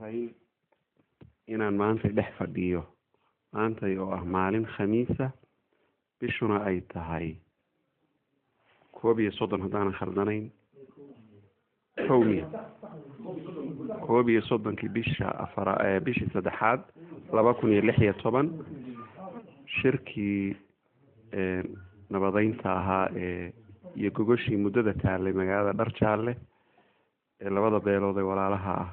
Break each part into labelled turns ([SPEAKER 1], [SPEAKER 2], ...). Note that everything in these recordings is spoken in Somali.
[SPEAKER 1] horeyn inaan maanta dhex fadhiyo maantay oo ah maalin khamiisa bishuna ay tahay 31 haddaan khaldanayn koobiyo soddonkii bishii saddexaad 2016 shirkii nabadeynta ahaa iyo gogoshii muddada taallay magaalada Dharjaalle ee labada beelood ee walaalaha ah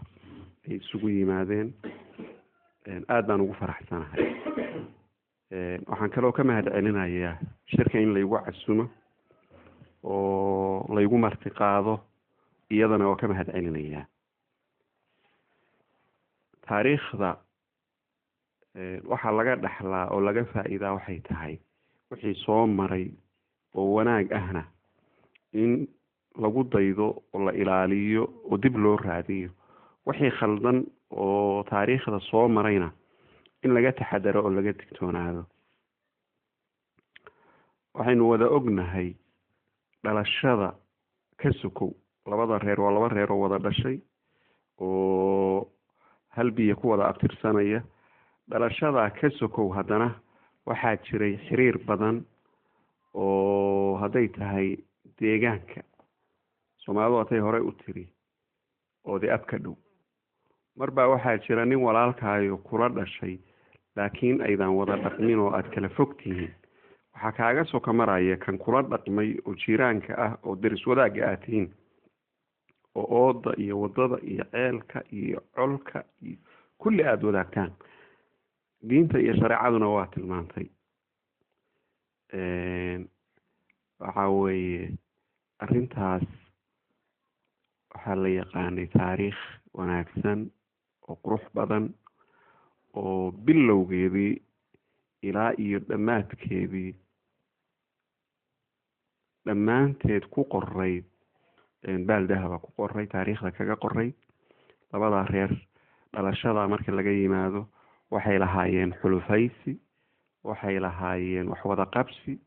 [SPEAKER 1] ay isugu yimaadeen aad baan ugu faraxsanahay waxaan kaloo ka mahad celinayaa shirka in laygu casumo oo laygu marti qaado iyadana oo ka mahad celinayaa taariikhda waxa laga dhaxlaa oo laga faa'iidaa waxay tahay wixii soo maray oo wanaag ahna in lagu daydo oo la ilaaliyo oo dib loo raadiyo wixii khaldan oo taariikhda soo marayna in laga taxadaro oo laga digtoonaado waxaynu wada ognahay dhalashada ka sokow labada reer waa laba reer oo wada dhashay oo hal biyo ku wada abtirsanaya dhalashada ka sokow haddana waxaa jiray xiriir badan oo hadday tahay deegaanka Soomaalidu atay hore u tiri oo de abka dhow marba waxaa jira nin walaalkaayo kula dhashay laakiin aydan wada dhaqmin oo aad kala fogtihiin waxa kaaga soo kamaraya kan kula dhaqmay oo jiiraanka ah oo deris wadaaga aatiin oo ooda iyo wadada iyo ceelka iyo colka iyo kulli aad wadaagtaan diinta iyo shariicaduna waa tilmaantay waxa weeye arrintaas waxaa la yaqaanay taariikh wanaagsan oo qurux badan oo bilowgeedii ilaa iyo dhammaadkeedii dhammaanteed ku qorayd baaldahaba ku qoray taariikhda kaga qoray labada reer dhalashada marka laga yimaado waxay lahaayeen xulufaysi waxay lahaayeen wax wada qabsi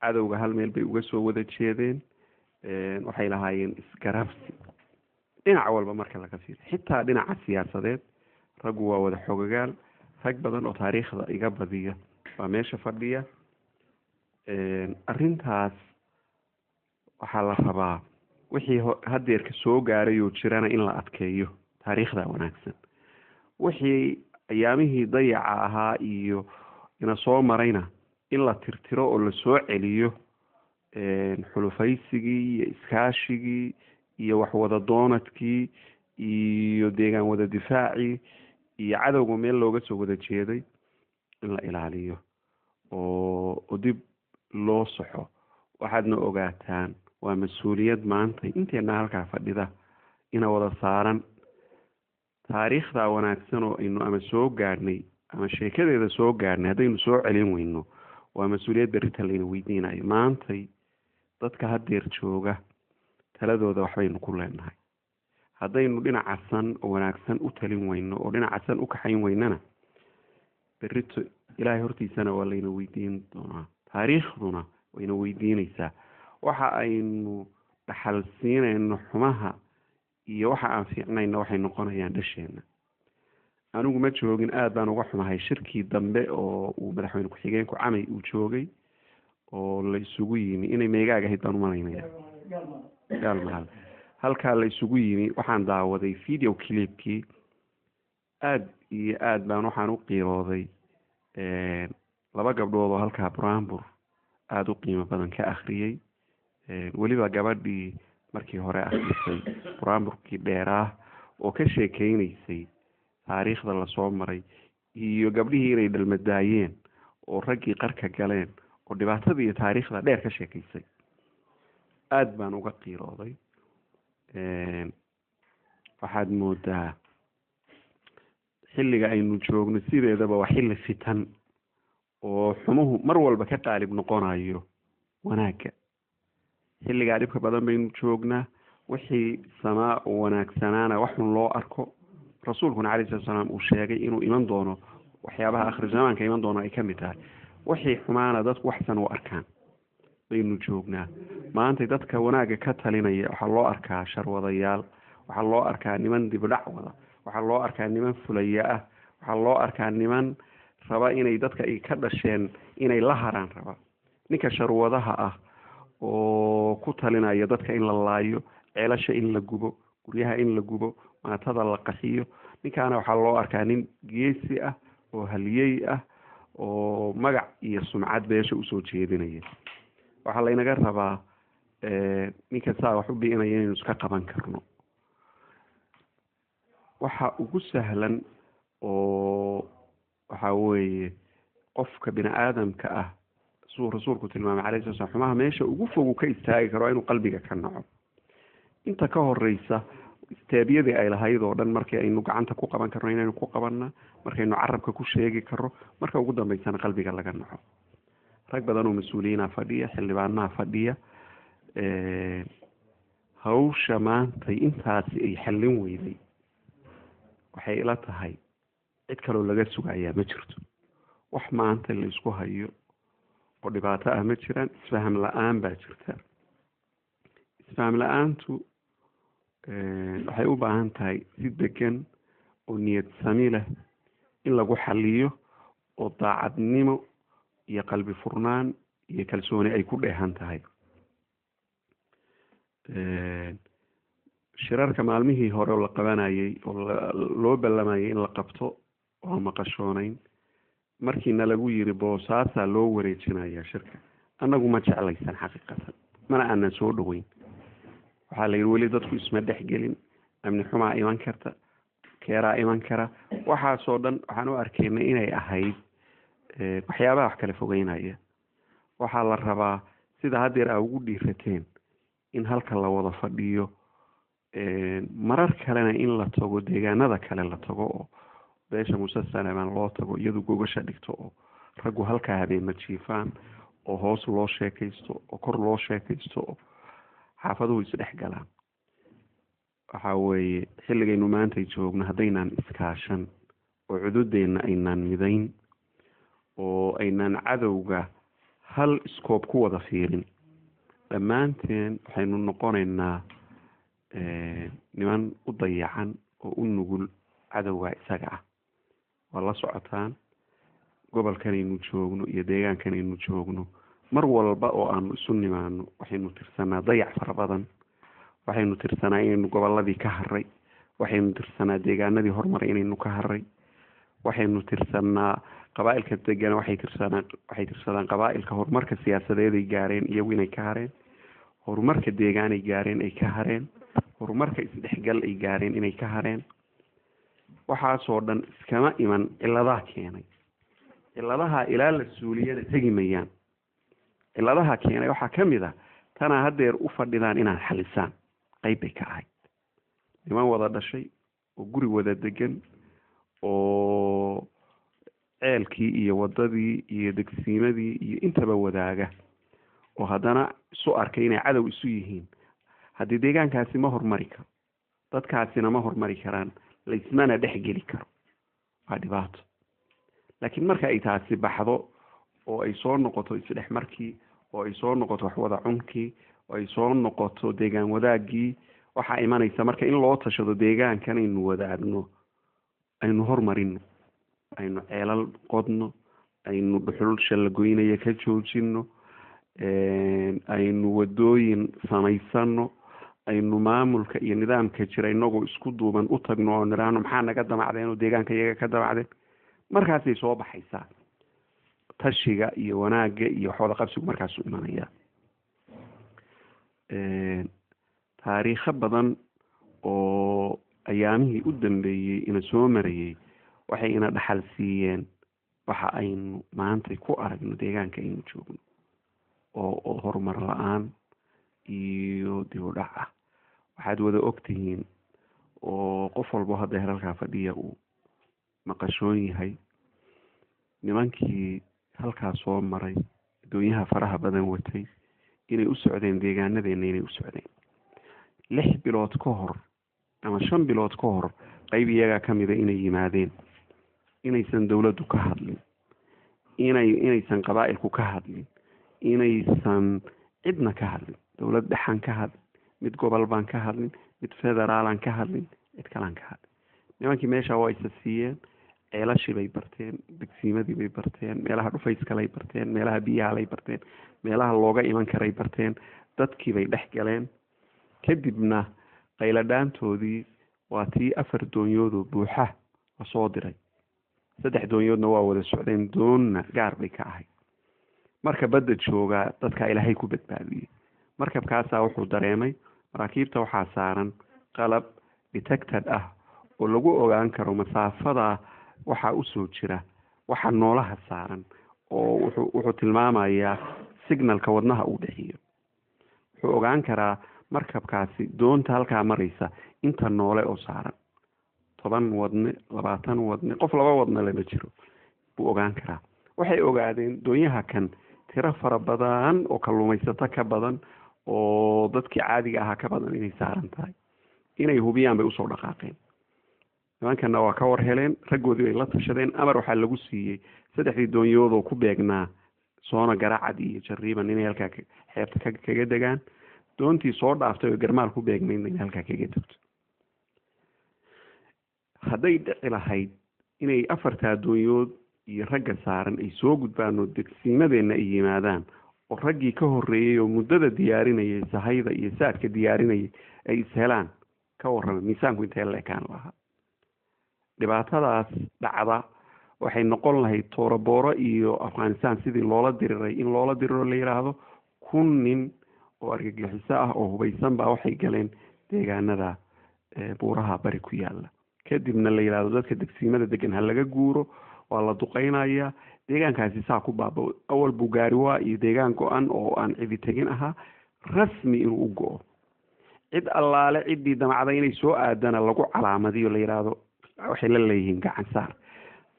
[SPEAKER 1] cadowga hal meel bay uga soo wada jeedeen waxay lahaayeen isgarabsi dhinac walba marka laga fiiriyo xitaa dhinaca siyaasadeed raggu waa wada xogagaal rag badan oo taariikhda iga badiya waa meesha fadhiya arrintaas waxaa la rabaa wixii hadeerka soo gaaray oo jirana in la adkeeyo taariikhda wanaagsan wixii ayaamihii dayaca ahaa iyo ina soo marayna in la tirtiro oo la soo celiyo xulufaysigii iyo iskaashigii iyo wax wada doonadkii iyo deegaan wada difaacii iyo cadowga meel looga soo wada jeeday in la ilaaliyo oo dib loo soxo waxaadna ogaataan waa mas-uuliyad maanta inteena halkaa fadhida ina wada saaran taariikhda wanaagsan oo aynu ama soo gaadhnay ama sheekadeeda soo gaadhnay haddaynu soo celin weyno waa mas-uuliyad berrita layna weydiinayo maantay dadka hadeer jooga taladooda waxbaynu ku leenahay haddaynu dhinacasan oo wanaagsan u talin weyno oo dhinacasan u kaxayn weynana berrito ilaahay hortiisana waa layna weydiin doonaa taariikhduna wayna weydiinaysaa waxa aynu dhaxal siinayno xumaha iyo waxa aan fiicnayna waxay noqonayaan dhasheena anigu ma joogin aad baan uga xumahay shirkii dambe oo uu madaxweyne ku-xigeenku Camay uu joogay oo la isugu yimi inay meegaaga ahayd baan u malaynayaa gaalmaal halkaa la isugu yimi waxaan daawaday video clipkii aad iyo aad baan waxaan u qiirooday laba gabdhood oo halkaa buraanbur aada u qiimo badan ka akhriyey weliba gabadhii markii hore akhrisay buraanburkii dheeraah oo ka sheekeynaysay taariikhda lasoo maray iyo gabdhihii inay dhalmadaayeen oo raggii qarka galeen oo dhibaatada iyo taariikhda dheer ka sheekaysay aad baan uga qiirooday waxaad moodaa xilliga aynu joogno sideedaba waa xilli fitan oo xumuhu mar walba ka qaalib noqonayo wanaagga xilligaa dhibka badan baynu joognaa wixii samaa oo wanaagsanaana waxun loo arko rasuulkuna calayhi salaatu wasalaam uu sheegay inuu iman doono waxyaabaha akhir zamaanka iman doono ay ka mid tahay wixii xumaana dadku waxsan u arkaan baynu joognaa maanta dadka wanaagga ka talinaya waxaa loo arkaa sharwadayaal waxaa loo arkaa niman dibdhac wada waxaa loo arkaa niman fulaya ah, waxaa loo arkaa niman raba inay dadka ay ka dhasheen inay la haraan raba. ninka sharwadaha ah oo ku talinaya dadka in la laayo, ceelasha in la gubo, guryaha in la gubo, maatada la qaxiyo, ninkaana waxaa loo arkaa nin geesi ah oo haliyey ah oo magac iyo sumcad beesha usoo jeedinaya. waxaa laynaga rabaa ninka saa wax u biinaya inaynu iska qaban karno. waxa ugu sahlan oo waxa weeye qofka bini aadamka ah suu rasuulku tilmaamay calayhi salaam xumaha meesha ugu fog ka istaagi karo inuu qalbiga ka naco. inta ka horeysa istaabiyadii ay lahayd oo dhan markii aynu gacanta ku qaban karno inaynu ku qabanna, markaynu carabka ku sheegi karno, marka ugu dambeysana qalbiga laga naco. rag badan oo mas-uuliyiina fadhiya, xildhibaanaha fadhiya, hawsha maanta intaasi ay xallin weyday waxay ila tahay cid kaloo laga sugayaa ma jirto. wax maanta la isku hayo oo dhibaato ah ma jiraan. isfaham la-aan baa jirta. isfaham la-aantu waxay u baahan tahay si degan oo niyad sami leh in lagu xaliyo, oo daacadnimo iyo qalbi furnaan iyo kalsooni ay ku dheehan tahay. shirarka maalmihii hore oo la qabanayay oo loo ballamayay in la qabto oo maqashoonayn, markiina lagu yiri boosaasaa loo wareejinaya shirka, annagu ma jeclaysan xaqiiqatan, mana aanan soo dhaweyn. waxaa la yidhi weli dadku isma dhexgelin, amni xumaa iman karta, keeraa iman kara, waxaasoo dhan waxaan u arkaynay inay ahayd waxyaabaha wax kala fogeynaya. waxaa la rabaa sida haddeer aa ugu dhiirateen in halka la wada fadhiyo, marar kalena in la tago deegaanada kale la tago oo beesha Muuse Saleemaan loo tago, iyadu gogasha dhigto oo raggu halkaa habeenna jiifaan, oo hoos loo sheekaysto oo kor loo sheekaysto oo xaafaduhu isdhex galaan. waxaa weeye xilligaynu maantay joogno haddaynaan iskaashan oo cududeenna aynaan midayn oo aynaan cadowga hal iskoob ku wada fiirin, dhammaanteen waxaynu noqonaynaa niman u dayacan oo u nugul cadowga isaga ah. waa la socotaan gobolkanaynu joogno iyo deegaankanaynu joogno, mar walba oo aanu isu nimaano waxaynu tirsanaa dayac fara badan, waxaynu tirsanaa inaynu goboladii ka haray, waxaynu tirsanaa deegaanadii horumar inaynu ka haray, waxaynu tirsanaa qabaa'ilka degan waxay tirsadaan qabaa'ilka horumarka siyaasadeed ay gaareen iyagu inay ka hareen, horumarka deegaan ay gaareen ay ka hareen, horumarka isdhexgal ay gaareen inay ka hareen. waxaasoo dhan iskama iman ciladaha keenay. ciladaha ilaa la suuliyada tegi mayaan. ciladaha keenay waxaa ka mid ah tanaa haddeer u fadhidaan inaad xalisaan, qayb bay ka ahayd. niman wada dhashay oo guri wada degan oo ceelkii iyo wadadii iyo degsiimadii iyo intaba wadaaga oo haddana isu arkay inay cadow isu yihiin. haddii deegaankaasi ma hormari karo, dadkaasina ma hormari karaan, laismana dhexgeli karo, waa dhibaato. laakiin marka ay taasi baxdo oo ay soo noqoto isdhex markii, oo ay soo noqoto waxwada cunkii, oo ay soo noqoto deegaan wadaagii, waxaa imanaysa marka in loo tashado deegaankan aynu wadaagno, aynu hormarino, aynu ceelal qodno, aynu dhuxul shallagoynaya ka joojino, aynu wadooyin samaysano, aynu maamulka iyo nidaamka jira inagoo isku duuban u tagno oo niraano maxaa naga damacdeen oo deegaanka iyaga ka damacdeen. markaasay soo baxaysaa tashiga iyo wanaagga iyo waxwada qabsigu markaasuu imanaya. taariikho badan oo ayaamihii u dambeeyey ina soo marayay waxay ina dhaxal siiyeen waxa aynu maanta ku aragno deegaanka aynu joogno oo horumar la-aan iyo dib u dhac ah. waxaad wada ogtihiin oo qof walbo hadda halkaa fadhiya uu maqashoon yahay nimankii halkaa soo maray adduunyaha faraha badan watay inay u socdeen deegaanadeena, inay u socdeen 6 bilood ka hor ama 5 bilood ka hor qayb iyagaa ka mida inay yimaadeen, inaysan dawladdu ka hadlin, inaysan qabaa'ilku ka hadlin, inaysan cidna ka hadlin, dawlad dhexan ka hadlin, mid gobol baan ka hadlin, mid federaalan ka hadlin, cid kalaan ka hadlin. nimankii meesha waa isa siiyeen, ceelashii bay barteen, degsiimadii bay barteen, meelaha dhufayskale barteen, meelaha biyahalay barteen, meelaha looga iman karay barteen, dadkii bay dhex galeen. kadibna qayladhaantoodii waa tii 4 doonyoodoo buuxa lasoo diray. 3 doonyoodna waa wada socdeen, doonna gaar bay ka ahayd. marka badda joogaa dadka ilaahay ku badbaadiyey. markabkaasaa wuxuu dareemay maraakiibta waxaa saaran qalab detected ah oo lagu ogaan karo masaafada waxaa usoo jira waxa noolaha saaran, oo wuxuu tilmaamayaa signalka wadnaha uu dhixiyo. wuxuu ogaan karaa markabkaasi doonta halkaa maraysa inta noole oo saaran 10 wadne 20 wadne, qof 2 wadne lama jiro buu ogaan karaa. waxay ogaadeen doonyaha kan tiro fara badan oo kalluumaysato ka badan oo dadkii caadiga ahaa ka badan inay saaran tahay. inay hubiyaan bay usoo dhaqaaqeen. nimankana waa ka war heleen, raggoodii bay la tashadeen. amar waxaa lagu siiyey 3 doonyood oo ku beegnaa soona Garacad iyo Jariiban inay halkaa xeebta kaga degaan. doontii soo dhaaftay oo garmaal ku beegnayd inay halkaa kaga tagto. hadday dhici lahayd inay 4 doonyood iyo ragga saaran ay soo gudbaan oo degsiimadeenna ay yimaadaan, oo raggii ka horreeyey oo muddada diyaarinayay sahayda iyo saadka diyaarinayay ay ishelaan, ka warrama miisaanku intee la ekaan lahaa. dhibaatadaas dhacda waxay noqon lahayd Toorobooro iyo Afghanistan sidii loola diriray in loola diriro la yiraahdo 1,000 nin oo argagixiso ah oo hubaysan baa waxay galeen deegaanada buuraha bari ku yaala. kadibna la yiraahdo dadka degsiimada degan ha laga guuro, waa la duqeynayaa. deegaankaasi saa ku baabao. awal Bugaari waa iyo deegaan go-an oo aan cidi tegin ahaa, rasmi inuu u go-o. cid allaale ciddii damacday inay soo aadana lagu calaamadiyo la yiraahdo waxay la leeyihiin gacan saar.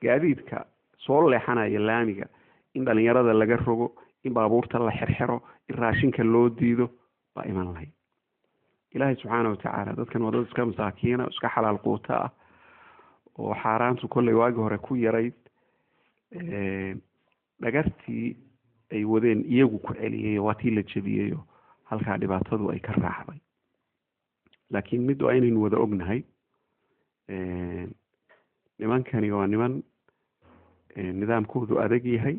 [SPEAKER 1] gaadiidka soo leexanaya laamiga in dhalinyarada laga rogo, in baabuurta la xirxiro, in raashinka loo diido baa iman lahayd. ilaahay subxaana watacaala dadkan waa dad iska masaakiina, iska xalaal quuta ah oo xaaraantu kolley waagi hore ku yarayd. dhagartii ay wadeen iyagu ku celiyey, waa tii la jebiyey, halkaa dhibaatadu ay ka raacday. laakiin mid waa inaynu wada ognahay, nimankani waa niman nidaamkoodu adag yahay,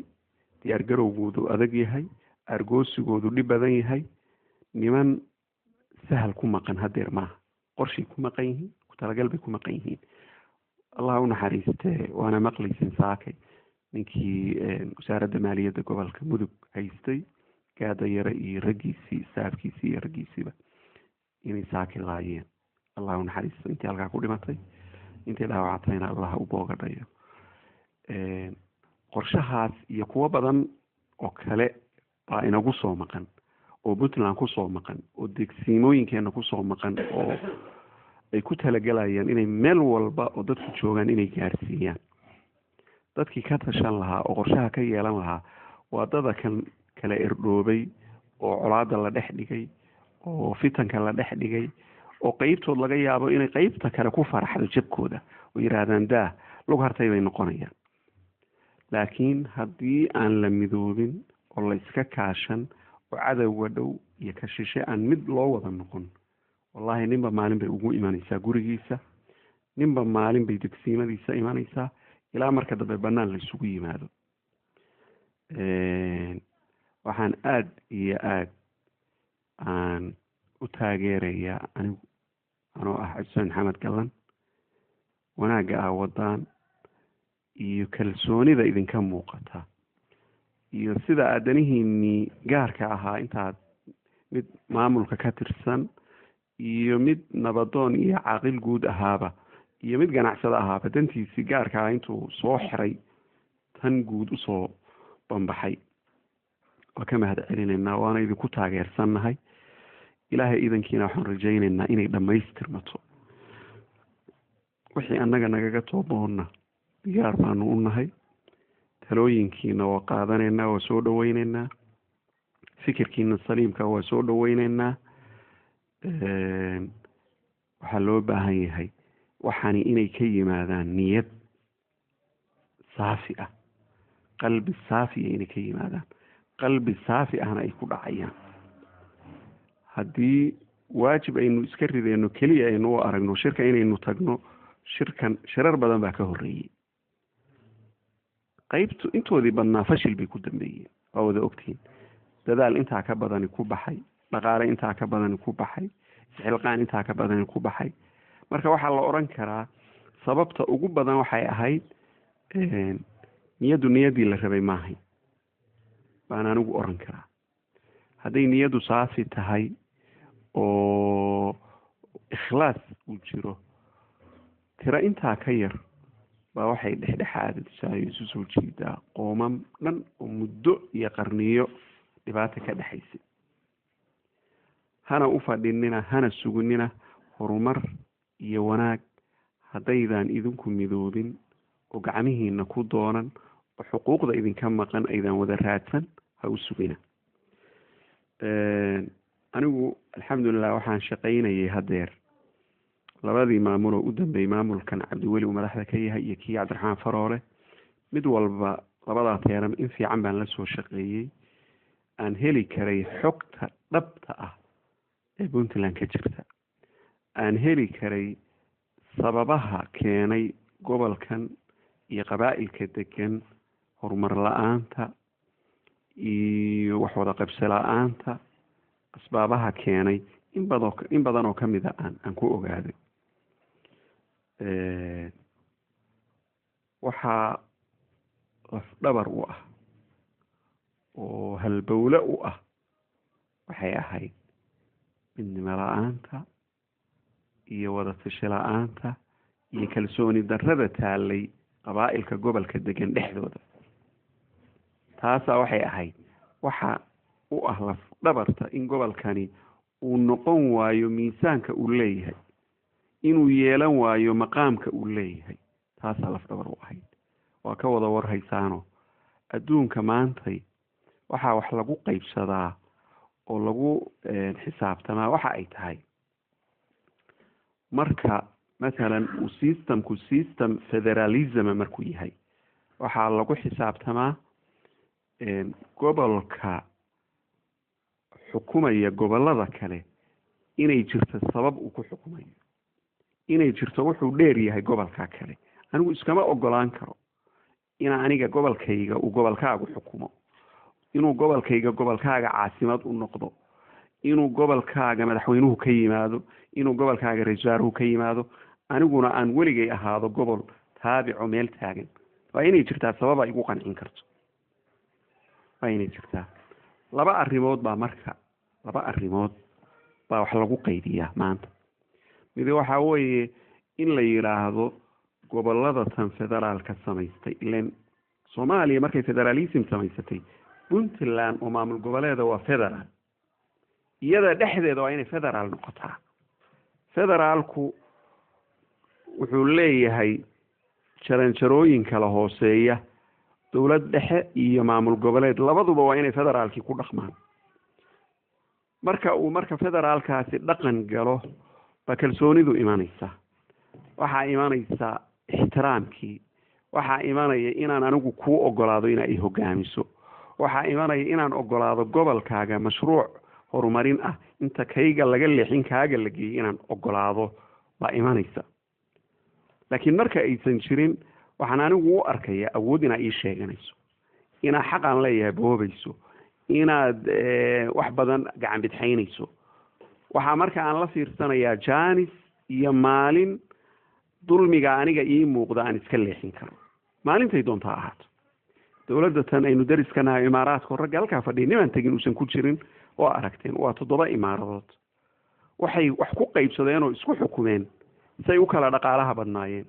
[SPEAKER 1] diyaargarowgoodu adag yahay, argoosigoodu dhib badan yahay. niman sahal ku maqan hadeer maaha, qorshay ku maqan yihiin, ku talagal bay ku maqan yihiin. allah u naxariistee waana maqlaysin saakay ninkii wasaaradda maaliyadda gobolka mudug haystay, gaada yare iyo raggiisii saafkiisii iyo raggiisiiba inay saaki laayeen. allah u naxariisto intii halkaa ku dhimatay, intii dhaawactayna allah u boogadhayo. qorshahaas iyo kuwo badan oo kale baa inagu soo maqan, oo Puntland ku soo maqan, oo degsiimooyinkeena ku soo maqan, oo ay ku talagalayaan inay meel walba oo dadku joogaan inay gaarsiiyaan. dadkii ka tashan lahaa oo qorshaha ka yeelan lahaa waa dada kan kala irdhoobay, oo colaada la dhex dhigay, oo fitanka la dhex dhigay, oo qeybtood laga yaabo inay qeybta kale ku faraxdo jabkooda oo yiraahdaan daa lug hartay bay noqonayaan. laakiin haddii aan la midoobin oo la iska kaashan oo cadowga dhow iyo ka shishe aan mid loo wada noqon, wallahi ninba maalin bay ugu imanaysaa gurigiisa, ninba maalin bay degsiimadiisa imanaysaa, ilaa marka dambe banaan la isugu yimaado. waxaan aad iyo aad aan u taageerayaa anoo ah Xuseen Maxamed Gallan wanaagga wadaan iyo kalsoonida idinka muuqata iyo sida aadanihiinii gaarka ahaa intaad mid maamulka ka tirsan iyo mid nabadoon iyo caaqil guud ahaaba iyo mid ganacsada ahaaba dantiisii gaarka ah intuu soo xiray tan guud usoo banbaxay. waa ka mahad celinaynaa, waana idinku taageersannahay. ilaahay idankiina waxaan rajaynaynaa inay dhammaystirmato. wixii annaga nagaga tooboonna diyaar baanu u nahay. talooyinkiina waa qaadanaynaa, waa soo dhaweynaynaa. fikirkiina saliimka waa soo dhaweynaynaa. waxaa loo baahan yahay waxaani inay ka yimaadaan niyad saafi ah, qalbi saafiya inay ka yimaadaan, qalbi saafi ahna ay ku dhacayaan. haddii waajib aynu iska rideyno keliya aynu u aragno shirka inaynu tagno shirar badan baa ka horreeyey qaybtu intoodii badnaa fashil bay ku dambeeyeen waa wada ogtihiin dadaal intaa ka badani ku baxay dhaqaale intaa ka badani ku baxay isxilqaan intaa ka badani ku baxay marka waxaa la odhan karaa sababta ugu badan waxay ahayd niyadii la rabay maahay baan anigu odhan karaa hadday niyadu saafi tahay oo ikhlaas uu jiro tiro intaa ka yar baa waxay dhexdhexaadisay isu soo jeedaa qoomam dhan oo muddo iyo qarniyo dhibaato ka dhexaysay hana u fadhinina hana sugunina horumar iyo wanaag haddaydan idinku midoobin oo gacmihiina ku doonan oo xuquuqda idinka maqan aydan wada raadsan ha u sugina anigu alxamdulilah waxaan shaqaynayay haddeer labadii maamuloo u dambeeyey maamulkan cabdiweli uu madaxda ka yahay iyo kii cabdiraxmaan faroole mid walba labadaa teeran in fiican baan la soo shaqeeyey aan heli karay xogta dhabta ah ee puntland ka jirta aan heli karay sababaha keenay gobolkan iyo qabaa'ilka degan horumar la-aanta iyo waxwada qabsi la-aanta asbaabaha keenay in badan oo ka mida aan ku ogaaday waxaa lafdhabar u ah oo halbowle u ah waxay ahayd midnimo la-aanta iyo wada tashi la-aanta iyo kalsooni darrada taalay qabaa'ilka gobolka degan dhexdooda taasaa waxay ahayd waxa u ah lafdhabarta in gobolkani uu noqon waayo miisaanka uu leeyahay inuu yeelan waayo maqaamka uu leeyahay taasaa lafdhabar u ahayd waa ka wada warhaysaano adduunka maantay waxaa wax lagu qaybsadaa oo lagu xisaabtamaa waxa ay tahay marka mathalan uu system federalism markuu yahay waxaa lagu xisaabtamaa gobolka xukumaya gobolada kale inay jirto sabab uu ku xukumayo inay jirto wuxuu dheer yahay gobolka kale anigu iskama ogolaan karo ina aniga gobolkayga uu gobolkaagu xukumo inuu gobolkayga gobolkaaga caasimad u noqdo inuu gobolkaaga madaxweynuhu ka yimaado inuu gobolkaaga ra-iisul wasaaruhu ka yimaado aniguna aan weligay ahaado gobol taabico meel taagan waa inay jirtaa sabab ay igu qancin karto waa inay jirtaa laba arrimood baa wax lagu qaydiyaa maanta mid waxaa weeye in la yidhaahdo gobolada tan federaalka samaystay ilan soomaaliya markay federalism samaysatay puntland oo maamul goboleeda waa federaal iyada dhexdeeda waa inay federaal noqotaa federaalku wuxuu leeyahay jaranjarooyin kala hooseeya dowlad dhexe iyo maamul goboleed labaduba waa inay federaalkii ku dhaqmaan marka federaalkaasi dhaqan galo baa kalsoonidu imanaysa waxaa imanaysa ixtiraamkii waxaa imanaya inaan anigu kuu ogolaado ina ay hogaamiso waxaa imanaya inaan ogolaado gobolkaaga mashruuc horumarin ah inta kayga laga leexin kaaga la geeyey inaan ogolaado baa imanaysa laakiin marka aysan jirin waxaan anigu u arkaya awood inaad ii sheeganayso inaad xaqaan leeyahay boobayso inaad wax badan gacan bidxaynayso waxaa marka aan la fiirsanayaa jaanis iyo maalin dulmiga aniga ii muuqda aan iska leexin karo maalintay doonta ha ahaato dowladda tan aynu dariskanahay imaaraadka ragga halkaa fadhiya nimaan tegin uusan ku jirin oo aragteen waa 7 imaaradood waxay wax ku qaybsadeen oo isku xukumeen say u kala dhaqaalaha badnaayeen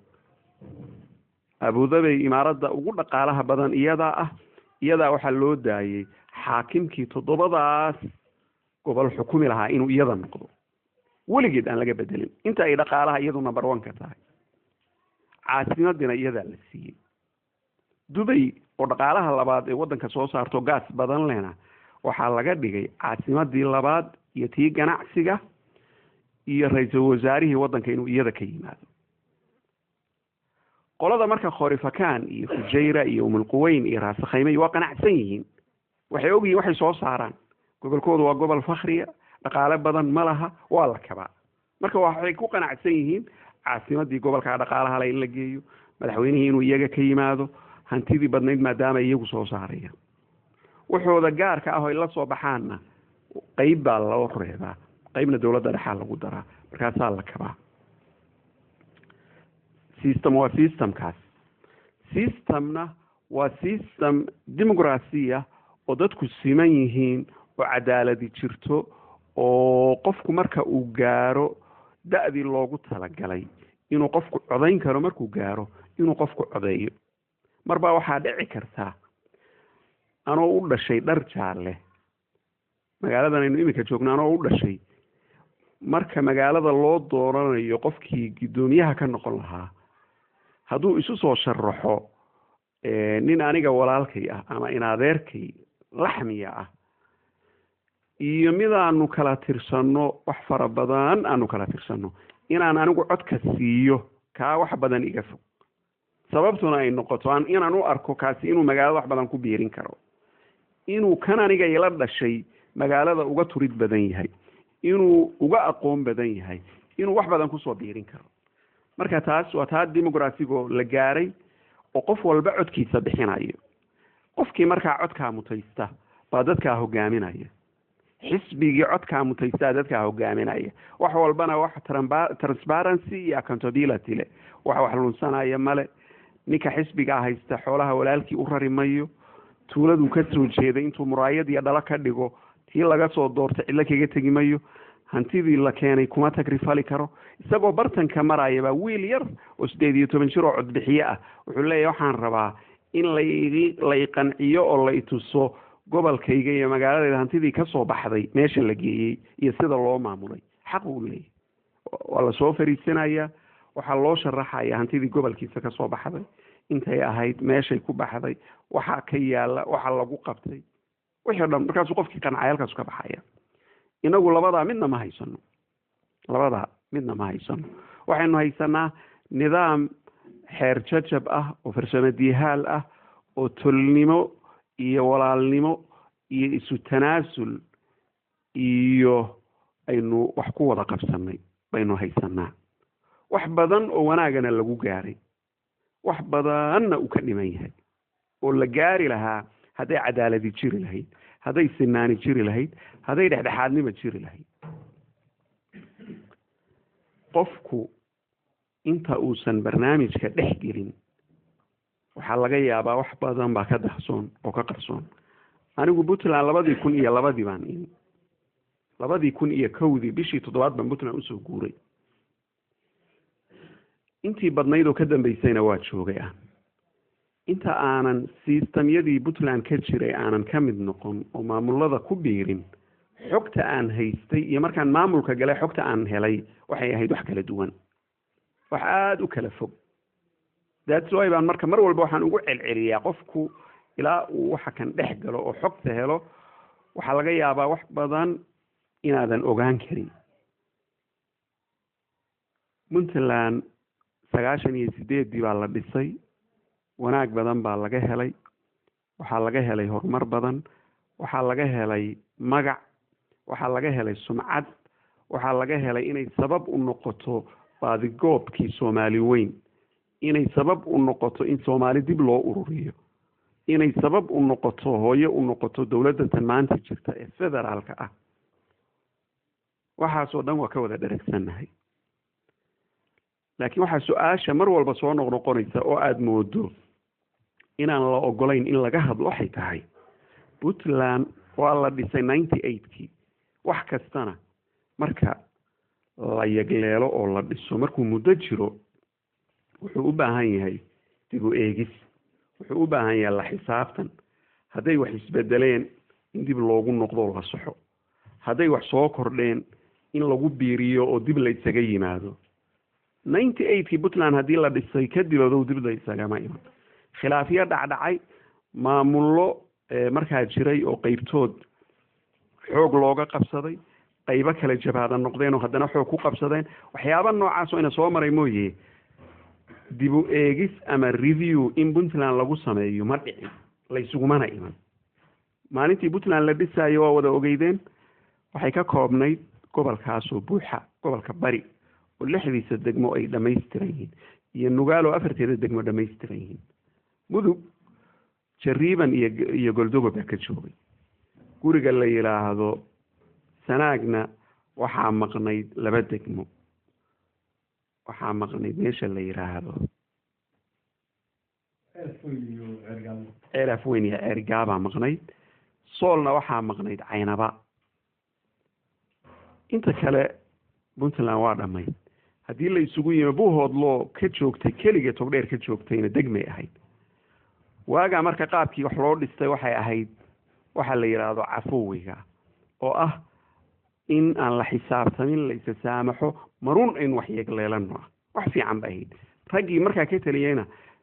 [SPEAKER 1] Abu Dhabi imaaradda ugu dhaqaalaha badan iyadaa waxaa loo daayay xaakimkii 7daas gobol xukumi lahaa inuu iyada noqdo weligeed aan laga bedelin inta ay dhaqaalaha iyadu number 1 ka tahay caasimadina iyadaa la siiyey Dubai oo dhaqaalaha labaad ee wadanka soo saarto gaas badan lehna waxaa laga dhigay caasimadii labaad iyo tii ganacsiga iyo ra'iisul wasaarihii wadanka inuu iyada ka yimaado qolada marka Khorifakan iyo Fujayra iyo Umulquwayn iyo Raas Khayme waa qanacsan yihiin waxay ogyihiin waxay soo saaraan gobolkoodu waa gobol fakhriya dhaqaale badan ma laha waa la kabaa marka waxay ku qanacsan yihiin caasimadii gobolka dhaqaalaha la in la geeyo madaxweynihii inuu iyaga ka yimaado hantidii badnayd maadaama iyagu soo saaraya wuxuuda gaarka ah oo la soo baxaana qayb baa loo reebaa qaybna dawladda dhexe lagu daraa markaasaa la kabaa system waa systemna waa system dimuqraasiya oo dadku siman yihiin oo cadaaladi jirto oo qofku marka uu gaaro da'dii loogu talagalay inuu qofku codayn karo markuu gaaro inuu qofku codeeyo marbaa waxaa dhici kartaa anoo u dhashay dhar jaalle magaaladan aynu iminka joogno anoo u dhashay marka magaalada loo dooranayo qofkii guddoomiyaha ka noqon lahaa hadduu isu soo sharaxo nin aniga walaalkay ah ama inadeerkay laxmiya ah iyo midaanu kala tirsanno wax fara badan aanu kala tirsanno inaan anigu codka siiyo kaa wax badan iga fog sababtuna ay noqoto inaan u arko kaasi inuu magaalada wax badan ku biirin karo inuu kan aniga ila dhashay magaalada uga turid badan yahay inuu uga aqoon badan yahay inuu wax badan kusoo biirin karo marka taas waa taa dimuqraasigo la gaaray oo qof walba codkiisa bixinayo qofkii markaa codkaa mutaysta baa dadkaa hogaaminaya xisbigii codkaa mutaysta dadkaa hogaaminaya wax walbana wax transparency iyo accountability leh wax lunsanaya male ninka xisbiga haysta xoolaha walaalkii u rari mayo tuuladu ka soo jeeday intuu muraayad iyo dhalo ka dhigo tii laga soo doortay cidla kaga tegi mayo hantidii la keenay kuma tagrifali karo isagoo bartanka maraya baa wiil yar oo 18 jir oo codbixiye ah wuxuu leeyahay waxaan rabaa in la qanciyo oo la ituso gobolkayga iyo magaaladayda hantidii ka soo baxday meesha la geeyay iyo sida loo maamulay xaq uu leeyahay wala soo fariisanaya waxa loo sharaxaya hantidii gobolkiisa ka soo baxday intay ahayd meeshay ku baxday waxa ka yaala waxa lagu qabtay wixii dhan markaas qofkii qancayalkaas ka baxaya inagu labada midna ma haysano waxaynu haysanaa nidaam xeer jajab ah oo farsamo diihaal ah oo tolnimo iyo walaalnimo iyo isu tanaasul iyo aynu wax ku wada qabsanay baynu haysanaa wax badan oo wanaagana lagu gaaray wax badanna uu ka dhiman yahay oo la gaari lahaa hadday cadaaladi jiri lahayd hadday sinaani jiri lahayd hadday dhexdhexaadnimo jiri lahayd qofku inta uusan barnaamijka dhex gelin waxaa laga yaabaa wax badan baa ka dahsoon oo ka qarsoon anigu Puntland 2002 baan in 2001 bishii 7 baan Puntland usoo guuray intii badnayd oo ka dambeysayna waa joogay inta aanan systemyadii Puntland ka jiray aanan ka mid noqon oo maamulada ku biirin xogta aan haystay iyo markaan maamulka galay xogta aan helay waxay ahayd wax kala duwan wax aad u kala fog that's why baan marka mar walba waxaan ugu celceliyaa qofku ilaa uu waxa kan dhex galo oo xogta helo waxa laga yaabaa wax badan inaadan ogaan karin Puntland 98 baa la dhisay wanaag badan baa laga helay waxaa laga helay horumar badan waxaa laga helay magac waxaa laga helay sumcad waxaa laga helay inay sabab u noqoto baadigoobkii Soomaali weyn inay sabab u noqoto in Soomaali dib loo ururiyo inay sabab u noqoto hooyo u noqoto dawladda tan maanta jirta ee federaalka ah waxaasoo dhan waa ka wada dheregsanahay laakiin waxaa su-aasha mar walba soo noqnoqonaysa oo aada moodo inaan la ogolayn in laga hadlo waxay tahay Puntland waa la dhisay 98kii wax kastana marka la yagleelo oo la dhiso markuu muddo jiro wuxuu u baahan yahay dib u eegis wuxuu u baahan yahay la xisaabtan hadday wax isbedeleen in dib loogu noqdo la saxo hadday wax soo kordheen in lagu biiriyo oo dib la isaga yimaado 98kii Puntland haddii la dhisay kadib oo dib la isaga ma iman khilaafiya dhacdhacay maamullo markaa jiray oo qaybtood xoog looga qabsaday qaybo kale jabhada noqdeen oo haddana xoog ku qabsadeen waxyaabo noocaas oo ina soo maray mooyee dib u eegis ama review in Puntland lagu sameeyo ma dhicin la isugumana iman maalintii Puntland la dhisaayo waa wada ogeydeen waxay ka koobnayd gobolkaas oo buuxa gobolka bari ولحديث الدقمو أي دميسترين ينقالوا أفرتي الدقمو دميسترين مدوب جريبا يقول دوبا بكتشوبي قوري قال لي هذا سناقنا waxaa maqnayd laba degmo waxaa maqnayd meesha la yiraahdo Afweyn iyo Ergaaba maqnayd Soolna waxaa maqnayd Caynaba inta kale Puntland waa dhamay hadii la isugu yimo Buuhoodlo ka joogtay kaliya Togdheer ka joogtayna degmay ahayd waaga marka qaabkii wax loo dhistay waxay ahayd waxa la yiraahdo Afweyiga oo ah in aan la xisaabtamin la isaamaxo marun in wax yeegleelano wax fiican bay ragii marka ka taliyayna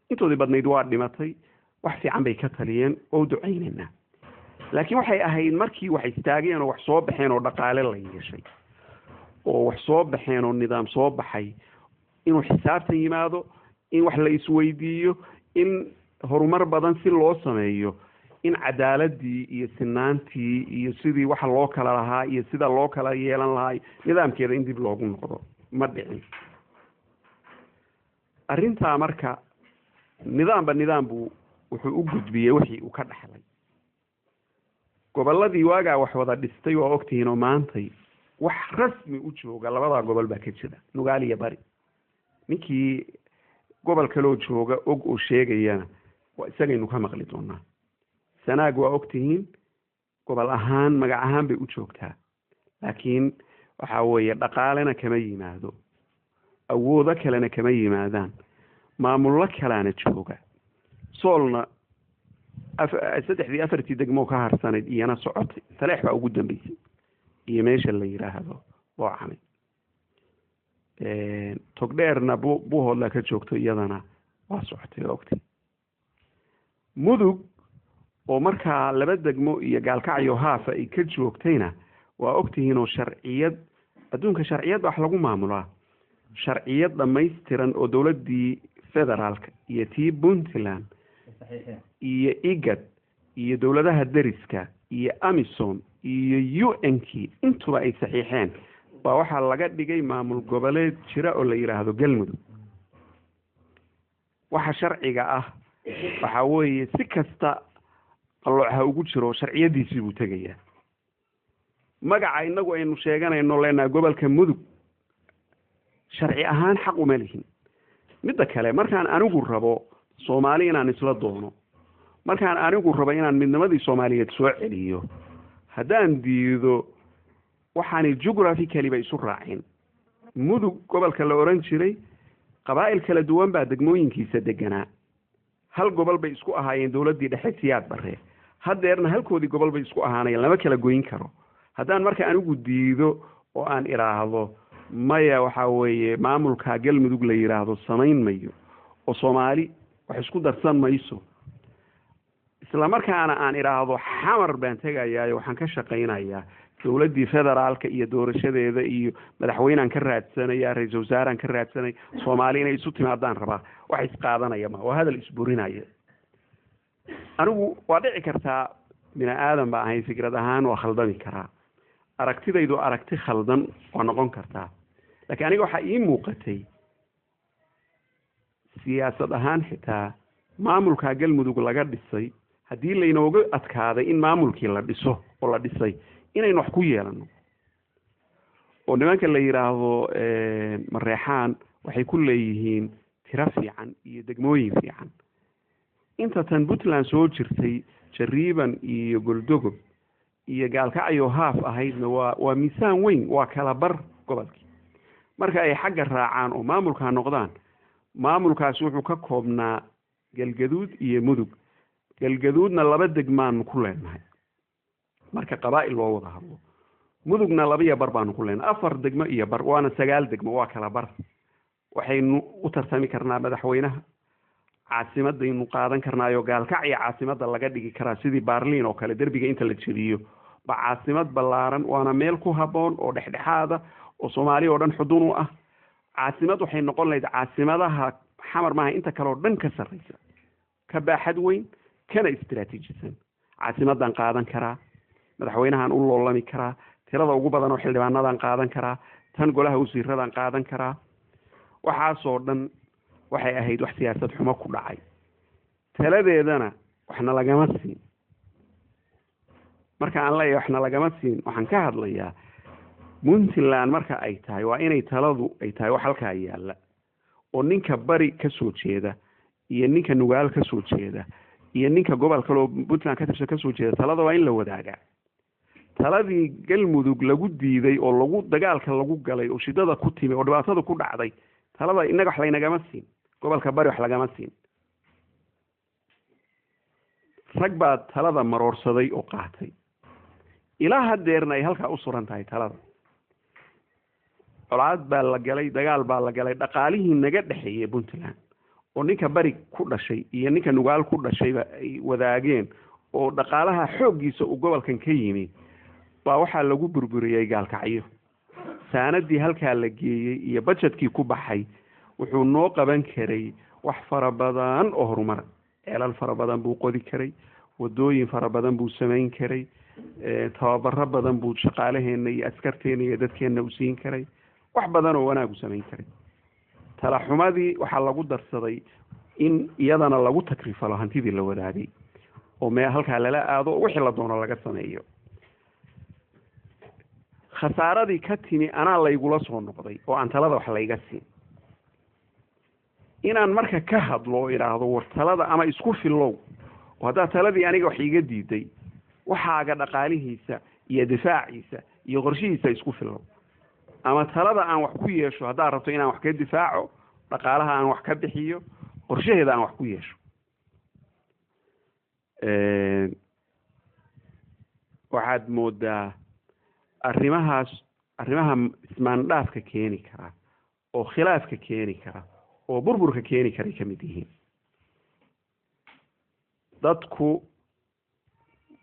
[SPEAKER 1] intoodii badnayd waa dhimatay wax fiican bay ka taliyeen oo duceynayna laakiin waxay ahayd markii wax istaageen oo wax soo baxeen oo dhaqaale la yeeshay oo wax soo baxeen oo nidaam soo baxay inuu xisaabtan yimaado in wax la isweydiiyo in horumar badan si loo sameeyo in cadaaladii iyo sinaantii iyo sidii waxa loo kala lahaa iyo sida loo kala yeelan lahaa nidaamkeeda in dib loogu noqdo ma dhicin arinta marka nidaam buu wuxuu u gudbiyay wixii uu ka dhaxlay gobolladii waaga wax wada dhistay oo ogtihiin oo maantay wax rasmi u jooga labada gobol baa ka jira Nugaal iyo Bari ninkii gobol kale jooga og oo sheegayana waa isagaynu ka maqli doonaa sanaag waa ogtihiin gobol ahaan magac ahaan bay u joogtaa laakiin waxa weeye dhaqaalena kama yimaado awoodo kalena kama yimaadaan maamullo kalena jooga Soolna saddexdii afartii degmo ka harsaneed iyana socotay Taleex baa ugu dambeysay iyo meesha la yiraahdo Boocane Togdheerna Buuhoodla ka joogto iyadana waa socotay ogtay Mudug oo marka laba degmo iyo gaalkacyo haafa ay ka joogtayna waa ogtihiin oo sharciyad adduunka sharciyad wax lagu maamulaa sharciyad dhammaystiran oo dawladii federaalka iyo tii Puntland iyo IGAD iyo dawladaha dariska iyo AMISOM iyo UN-ki intuba ay saxiixeen waa waxa laga dhigay maamul goboleed jira oo la yiraahdo Galmudug waxa sharciga ah waxa weeye si kasta qalooca ugu jiro sharciyadiisii buu tagayaa magaca inagu aynu sheeganayno leenahay gobolka Mudug sharci ahaan xaq uma lihin midda kale markaan anigu rabo Soomaali inaan isla doono markaan anigu rabo inaan midnimadii Soomaaliyeed soo celiyo haddaan diido waxaan geographically bay isu raacin Mudug gobolka la oran jiray qabaa'il kala duwan baa degmooyinkiisa deganaa hal gobol bay isku ahaayeen dawladii dhexe Siyaad Barre hadeerna halkoodii gobol bay isku ahaanayeen lama kala goyn karo haddaan marka anigu diido oo aan iraahdo maya waxa weeye maamulka Galmudug la yiraahdo samayn mayo oo Soomaali wax isku darsan mayso isla markaana aan iraahdo xamar baan tagayaa waxaan ka shaqeynayaa dawladii federaalka iyo doorashadeeda iyo madaxweynaan ka raadsanaya ra'iisul wasaaraan ka raadsanay Soomaali inay isu timaadaan rabaa wax isqaadanaya ma waa hadal isburinaya anigu waa dhici kartaa bina aadan baa ahay fikrad ahaan waa khaldami karaa aragtidaydu aragti khaldan waa noqon kartaa laakiin aniga waxa ii muuqatay siyaasad ahaan xitaa maamulka Galmudug laga dhisay haddii la inooga adkaaday in maamulkii la dhiso oo la dhisay inaynu wax ku yeelano oo nimanka la yiraahdo mareexaan waxay ku leeyihiin tiro fiican iyo degmooyin fiican inta tan Puntland soo jirtay jariiban iyo goldogob iyo gaalkacyo haaf ahaydna waa miisaan weyn waa kala bar gobolkii marka ay xagga raacaan oo maamulka noqdaan maamulkaas wuxuu ka koobnaa Galgaduud iyo Mudug Galgaduudna laba degmaan ku leenahay marka qabaa'il loo wada hadlo Mudugna laba iyo bar baan ku leenahay afar degmo iyo bar waana 9 degmo waa kala bar waxaynu u tartami karnaa madaxweynaha caasimadaynu qaadan karnaayo gaalkacyo caasimada laga dhigi karaa sidii Berlin oo kale darbiga inta la jiriyo ba caasimad ballaaran waana meel ku haboon oo dhexdhexaada oo Soomaali oo dhan xudun u ah caasimad waxay noqon lahayd caasimadaha xamar maaha inta kale oo dhan ka sarreysa ka baaxad weyn kana istiraatiijisan caasimadan qaadan karaa madaxweynahan u loolami karaa tirada ugu badan oo xildhibaanadan qaadan karaa tan golaha wasiiradan qaadan karaa waxaasoo dhan waxay ahayd wax siyaasad xumo ku dhacay taladeedana waxna lagama siin marka aan leeyahay waxna lagama siin waxaan ka hadlayaa Puntland marka ay tahay waa inay taladu ay tahay wax halkaa yaala oo ninka bari ka soo jeeda iyo ninka nugaal ka soo jeeda iyo ninka gobolka loo Puntland ka tirsan ka soo jeeda talada waa in la wadaagaa taladii galmudug lagu diiday oo lagu dagaalka lagu galay oo shidada ku timi oo dhibaatada ku dhacday talada inaga wax laynagama siin gobolka bari wax lagama siin rag baa talada maroorsaday oo qaatay ilaa hadeerna ay halkaa u suran tahay talada colaad baa la galay dagaal baa la galay dhaqaalihii naga dhaxeeyay Puntland oo ninka bari ku dhashay iyo ninka nugaal ku dhashayba ay wadaageen oo dhaqaalaha xooggiisa uu gobolkan ka yimi baa waxaa lagu burburiyay gaalkacyo saanadii halkaa la geeyey iyo budgetkii ku baxay wuxuu noo qaban karay wax fara badan oo horumar ceelal fara badan buu qodi karay wadooyin fara badan buu samayn karay tababaro badan buu shaqaalaheena iyo askarteena iyo dadkeena u siin karay wax badan oo wanaag u samayn karay tala xumadii waxaa lagu darsaday in iyadana lagu takrifalo hantidii la wadaagay oo meel halkaa lala aado wixii la doono laga sameeyo khasaaradii ka timi anaa laygula soo noqday oo aan talada wax layga siin inaan marka ka hadlo oo idhaahdo war talada ama isku filow oo haddaa taladii aniga wax iga diiday waxaaga dhaqaalihiisa iyo difaaciisa iyo qorshihiisa isku filow ama talada aan wax ku yeesho haddaa rabto inaan wax ka difaaco dhaqaalaha aan wax ka bixiyo qorshaheeda aan wax ku yeesho waxaad moodaa arrimaha ismaandhaafka keeni kara oo khilaafka keeni kara oo burburka keeni kara ka mid yihiin dadku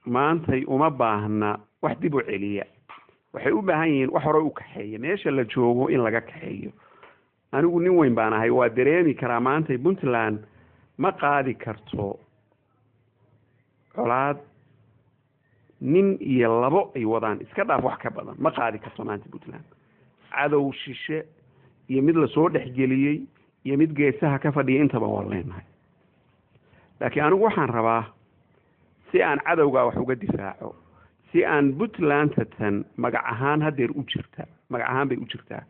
[SPEAKER 1] maantay uma baahna wax dib u celiya waxay u baahan yihiin wax hore u kaxeeya meesha la joogo in laga kaxeeyo anigu nin weyn baan ahay waa dareemi karaa maantay Puntland ma qaadi karto colaad nin iyo labo ay wadaan iska dhaaf wax ka badan ma qaadi karto maanta Puntland cadow shishe iyo mid la soo dhaxgeliyay iyo mid geesaha ka fadhiya intaba waa leenahay laakiin anigu waxaan rabaa si aan cadowga wax uga difaaco si aan Puntland tan magac ahaan hadeer u jirta magac ahaan bay u jirtaa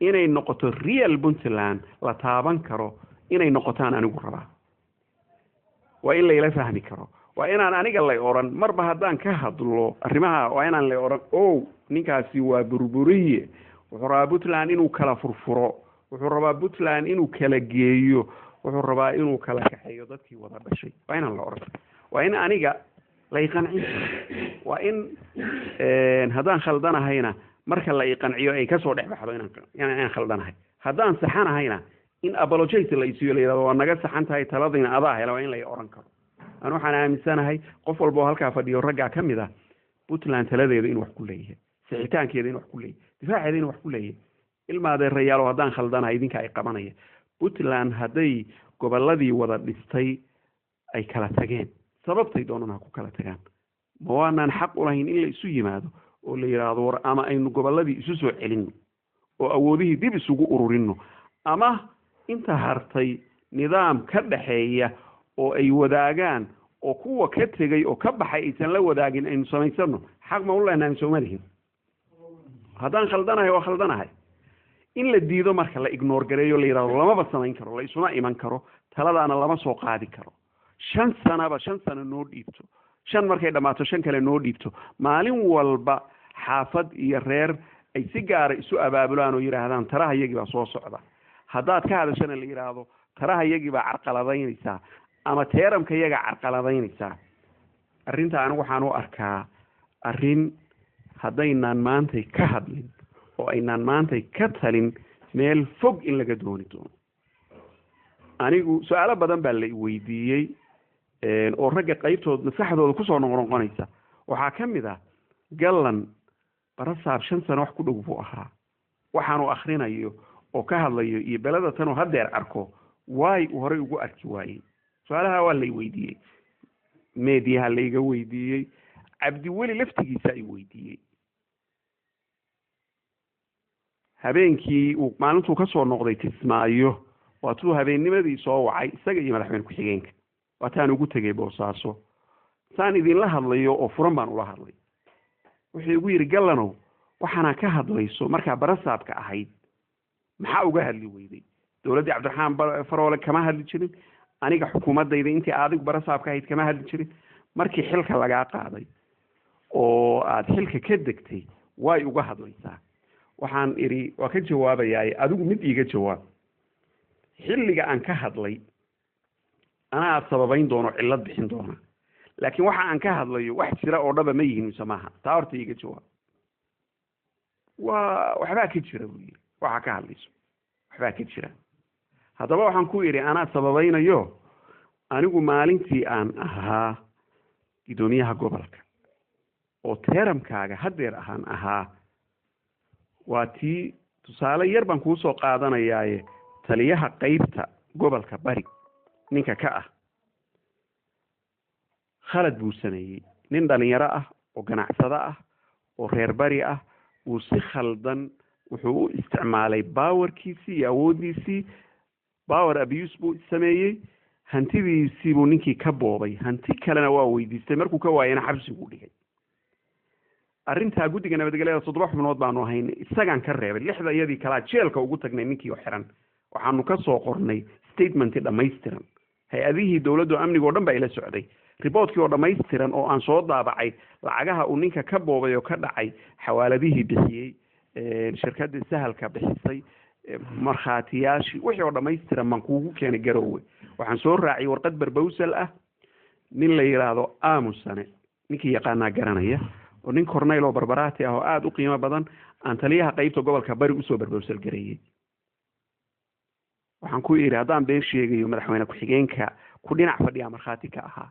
[SPEAKER 1] inay noqoto real Puntland la taaban karo inay noqotaan anigu rabaa waa in la ila fahmi karo waa inaan aniga la oran marba haddaan ka hadlo arrimaha waa inaan la oran ninkaasi waa burburiye wuxuu rabaa Puntland inuu kala furfuro wuxuu rabaa Puntland inuu kala geeyo wuxuu rabaa inuu kala kaxeeyo dadkii wada dhashay waa inaan la oran waa in aniga la iqancin waa in haddaan khaldanahayna marka la iqanciyo ay ka soo dhex baxdo inaan khaldanahay haddaan saxanahayna in apologize la isiyo leeyahay waa naga saxan tahay taladina adaa hela waa in la oran karo aan waxaan aaminsanahay qof walba oo halkaa fadhiyo ragga ka mid ah Puntland taladeedu inuu wax ku leeyahay sixitaankeeda inuu wax ku leeyahay difaaceeda inuu wax ku leeyahay ilmaade rayaalo haddaan khaldanahay idinka ay qabanaya Puntland hadday goboladii wada dhistay ay kala tageen sababtay doonaan ku kala tagaan ma waanaan xaq u lahayn in la isu yimaado oo la yiraahdo war ama aynu goboladii isu soo celino oo awoodihii dib isugu ururino ama inta hartay nidaam ka dhaxeeya oo ay wadaagaan oo kuwa ka tegay oo ka baxay aysan la wadaagin aynu samaysano xaq ma u leenahay Soomaaliya haddaan khaldanahay oo khaldanahay in la diido marka la ignore gareeyo la yiraahdo lama samayn karo la isuma iman karo taladaana lama soo qaadi karo 5 sano noo dhiibto 5 markay dhamaato 5 kale noo dhiibto maalin walba xaafad iyo reer ay si gaar isu abaabulaan oo yiraahdaan taraha iyagii baa soo socda haddaad ka hadashana la yiraahdo taraha iyagii baa carqaladaynaysa ama teeramka iyaga carqaladaynaysa arrinta anigu waxaan u arkaa arrin haddaynaan maantay ka hadlin oo aynaan maantay ka talin meel fog in laga dooni doono anigu su'aalo badan baa la weydiiyey oo ragga qaybtooda maskaxdooda ku soo noqonaysa waxaa ka mid ah gallan barasaab 5 sano wax ku dhow buu ahaa waxaanu akhrinayo oo ka hadlayo iyo belada tan oo hadeer arko way hore ugu arki waayay su'aalaha waa la weydiiyey meediyaha la iga weydiiyey cabdi weli laftigiisa ay weydiiyey habeenkii uu maalintuu ka soo noqday Kismaayo waatuu habeennimadii soo wacay isaga iyo madaxweyne ku-xigeenka waataan ugu tegay Boosaaso saan idinla hadlayo oo furan baan ula hadlay wuxuu igu yiri Gallanow waxaana ka hadlayso markaa barasaabka ahayd maxaa uga hadli weyday dowladda Cabdiraxmaan Faroole kama hadli jirin aniga xukuumadayda intii adigu barasaabka ahayd kama hadli jirin markii xilka laga qaaday oo aad xilka ka degtay way uga hadlaysaa waxaan iri waa ka jawaabayaa adigu mid iiga jawaab xilliga aan ka hadlay ana sababayn doono cilad bixin doona laakiin waxa aan ka hadlayo wax jira oo dhaba ma yihiin samaha taa horta iiga jawaab waxba ka jira waxa ka hadlayso waxba ka jira haddaba waxaan ku iri ana sababaynayo anigu maalintii aan ahaa gudoomiyaha gobolka oo teeramkaaga hadeer ahaan ahaa waa tii tusaale yar baan kuu soo qaadanayaaye taliyaha qaybta gobolka bari ninka ka ah khalad buu sameeyey nin dhalinyaro ah oo ganacsado ah oo reer bari ah uu si khaldan wuxuu u isticmaalay powerkiisii iyo awoodiisii power abuse buu sameeyey hantidiisii buu ninkii ka boobay hanti kalena waa weydiistay markuu ka waayana xabsigu dhigay arrinta guddiga nabadgelyada 7 xubnood baanu ahayn isagaan ka reebay 6 iyadii kala jeelka ugu tagnay ninkii oo xiran waxaanu ka soo qornay statement dhammaystiran hay-adihii dawladda amniga oo dhan baa ila socday reportkii oo dhammaystiran oo aan soo daabacay lacagaha uu ninka ka boobay oo ka dhacay xawaaladihii bixiyey shirkadda sahalka bixisay markhaatiyaashii wixii oo dhammaystiran man kuugu keenay Garowe waxaan soo raacay warqad barbawsal ah nin la yiraahdo aamusane ninkii yaqaana garanaya oo nin korneyl oo barbaraati ah oo aad u qiimo badan aan taliyaha qaybta gobolka bari u soo barbawsal gareeyay waxaan ku iri hadaan been sheegayo madaxweyne ku-xigeenka ku dhinac fadhiya markhaati ka ahaa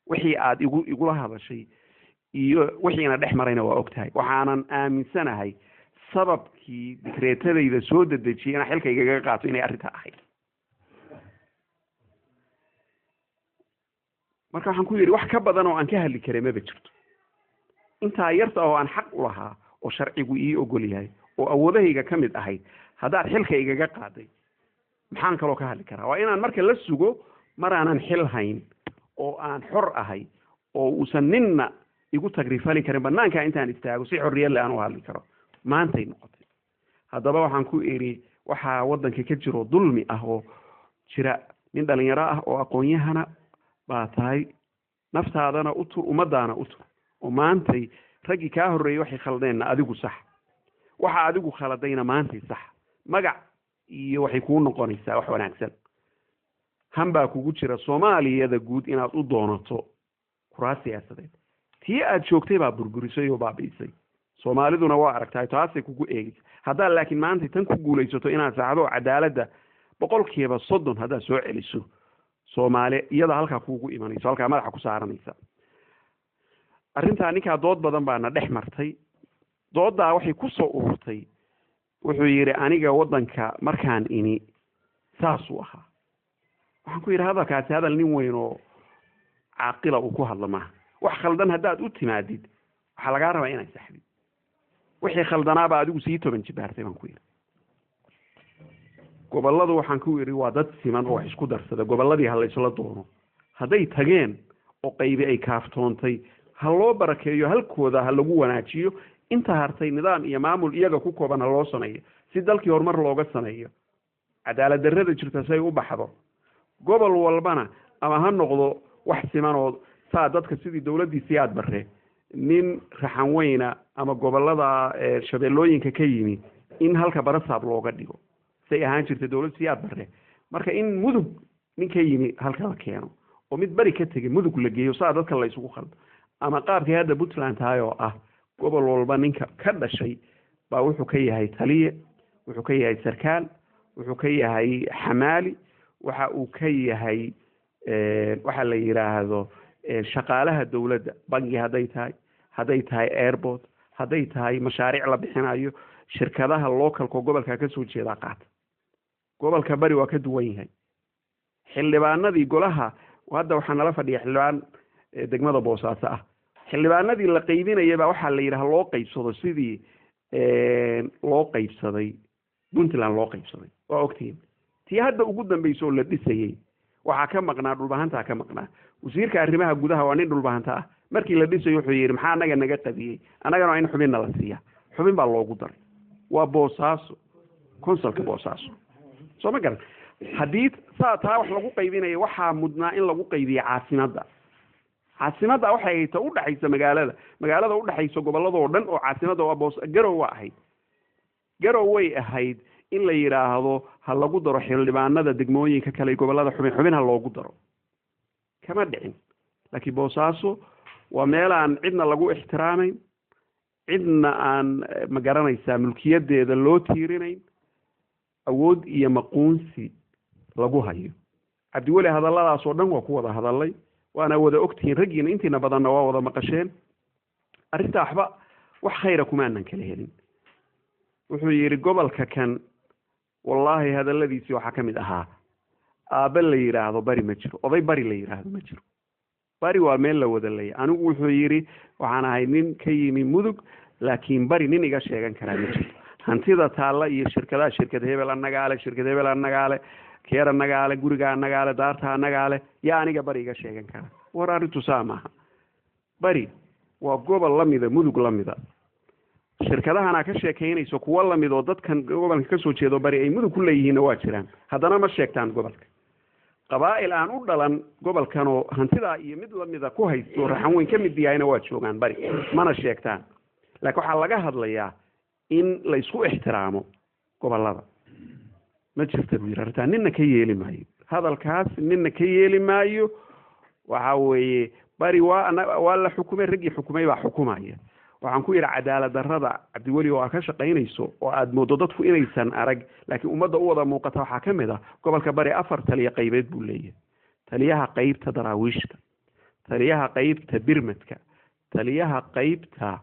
[SPEAKER 1] wixii aad igula hadashay iyo wixiina dhex marayna waa ogtahay waxaanan aaminsanahay sababkii dikreetadayda soo dadejiyay inaan xilka igaga qaato inay arrinta ahayd marka waxaan ku yiri wax ka badan oo aan ka hadli karay ma jirto inta yarta oo aan xaq u lahaa oo sharcigu ii ogol yahay oo awoodahayga ka mid ahayd haddaad xilka igaga qaaday maxaan kaloo ka hadli karaa waa inaan marka la sugo maraanan xil hayn oo aan xor ahay oo uusan ninna igu tagrifali karin banaanka intaan istaago si xorriyad leh aan u hadli karo maantay noqotay haddaba waxaan ku iri waxaa waddanka ka jiro dulmi ah oo jira nin dhalinyaro ah oo aqoon-yahana baa tahay naftaadana u tur ummadaana u tur oo maantay raggii kaa horreeyey waxay khaldeenna adigu sax waxa adigu khaladayna maantay sax magac iyo waxay kuu noqonaysaa wax wanaagsan hambaa kugu jira Soomaaliyada guud inaad u doonato kuraas siyaasadeed tii aad joogtay baa burburisay oo baabiisay Soomaaliduna waa aragtay taasay kugu eegis hadaa laakiin maanta tan ku guulaysato inaad saacado cadaaladda 30% hadaa soo celiso Soomaali iyada halka kuugu imanayso halka madaxa ku saaranaysa arrinta ninka dood badan baana dhex martay doodda waxay ku soo ururtay wuxuu yiri aniga waddanka markaan ini saasu ahaa waxaan ku yiri hadalkaasi hadal nin weyn oo caaqila uu ku hadlo ma wax khaldan hadaad u timaadid waxa laga rabaa inaad saxdid wixii khaldanaaba adigu sii toban jibaartay baan ku yiri goboladu waxaan ku yiri waa dad siman oo isku darsada goboladii hal isla doono haday tageen oo qaybi ay kaaftoontay ha loo barakeeyo halkooda ha lagu wanaajiyo inta hartay nidaam iyo maamul iyaga ku kooban loo sameeyo si dalkii horumar looga sameeyo cadaalad darrada jirta say u baxdo gobol walbana ama ha noqdo wax siman oo saa dadka sidii dawladdiisii aad barre nin raxan weyna ama gobolada shabeellooyinka ka yimi in halka barasaab looga dhigo say ahaan jirtay dawladdiisii aad barre marka in mudug nin ka yimi halka la keeno oo mid bari ka tegay mudug la geeyo saa dadka la isugu khaldo ama qaabkii hadda Puntland tahay oo ah gobol walba ninka ka dhashay baa wuxuu ka yahay taliye wuxuu ka yahay sarkaal wuxuu ka yahay xamaali waxa uu ka yahay waxa la yiraahdo shaqaalaha dawladda bangi haday tahay airport haday tahay mashaariic la bixinayo shirkadaha localka gobolka ka soo jeeda qaat gobolka bari waa ka duwan yahay xildhibaanadii golaha hadda waxaa nala fadhiya xildhibaan degmada Boosaaso ah xildhibaanadii la qaybinayay baa waxa la yiraahdo loo qaybsado sidii loo qaybsaday puntland loo qaybsaday waa ogtiin tii hadda ugu dambayso la dhisayay waxaa ka maqnaa dhulbahantaa ka maqnaa wasiirka arrimaha gudaha waa nin dhulbahanta ah markii la dhisayo wuxuu yidhi maxaa anaga naga qabiyey annagana waa in xubinna la siiya xubin baa loogu daray waa boosaaso consulka boosaaso soo ma garan haddii taa wax lagu qaybinayo waxaa mudnaa in lagu qaybiyo caasimadda waxay ta u dhaxaysa magaalada u dhaxaysa gobolladoo dhan oo caasimadda waa garow waa ahayd garow way ahayd in la yidhaahdo ha lagu daro xildhibaanada degmooyinka kale gobollada xubin ha loogu daro kama dhicin laakiin boosaaso waa meel aan cidna lagu ixtiraamayn cidna aan ma garanaysaa mulkiyadeeda loo tiirinayn awood iyo maquunsi lagu hayo cabdiweli hadalladaasoo dhan waa ku wada hadalay waana wada ogtihiin raggiina intiina badanna waa wada maqasheen arrintaa waxba wax khayra kumaanan kala helin wuxuu yidhi gobolka kan wallaahi hadalladiisii waxaa ka mid ahaa aabe la yidhaahdo bari ma jiro oday bari la yidhaahdo ma jiro bari waa meel la wada leeya anigu wuxuu yidhi waxaan ahay nin ka yimi mudug laakiin bari nin iga sheegan karaa ma jirto hantida taalla iyo shirkad hebel annagaale shirkad hebel annagaale keer annagaale guriga annagaale daarta annagaale yaa aniga bari iga sheegan kara war arrintu saa maaha bari waa gobol lamida mudug lamida shirkadahana ka sheekaynayso kuwa lamid oo dadkan gobolka ka soo jeedo bari ay mudug ku leeyihiinna waa jiraan haddana ma sheegtaan gobolka qabaa'il aan u dhalan gobolkan oo hantidaa iyo mid lamida ku haysto raxan weyn ka mid yahayna waa joogaan bari mana sheegtaan laakiin waxaa laga hadlayaa in la isku ixtiraamo gobollada ma jirta buu yidhi arrintaa ninna ka yeeli maayo hadalkaas ninna ka yeeli maayo waxa weeye bari waa la xukumay raggii xukumay baa xukumaya waxaan ku yidhi cadaalad darrada cabdiweli oo aa ka shaqaynayso oo aada moodo dadku inaysan arag laakiin ummadda u wada muuqata waxaa ka mid ah gobolka bari 4 taliya qaybeed buu leeyahay taliyaha qaybta daraawiishta taliyaha qaybta birmadka taliyaha qaybta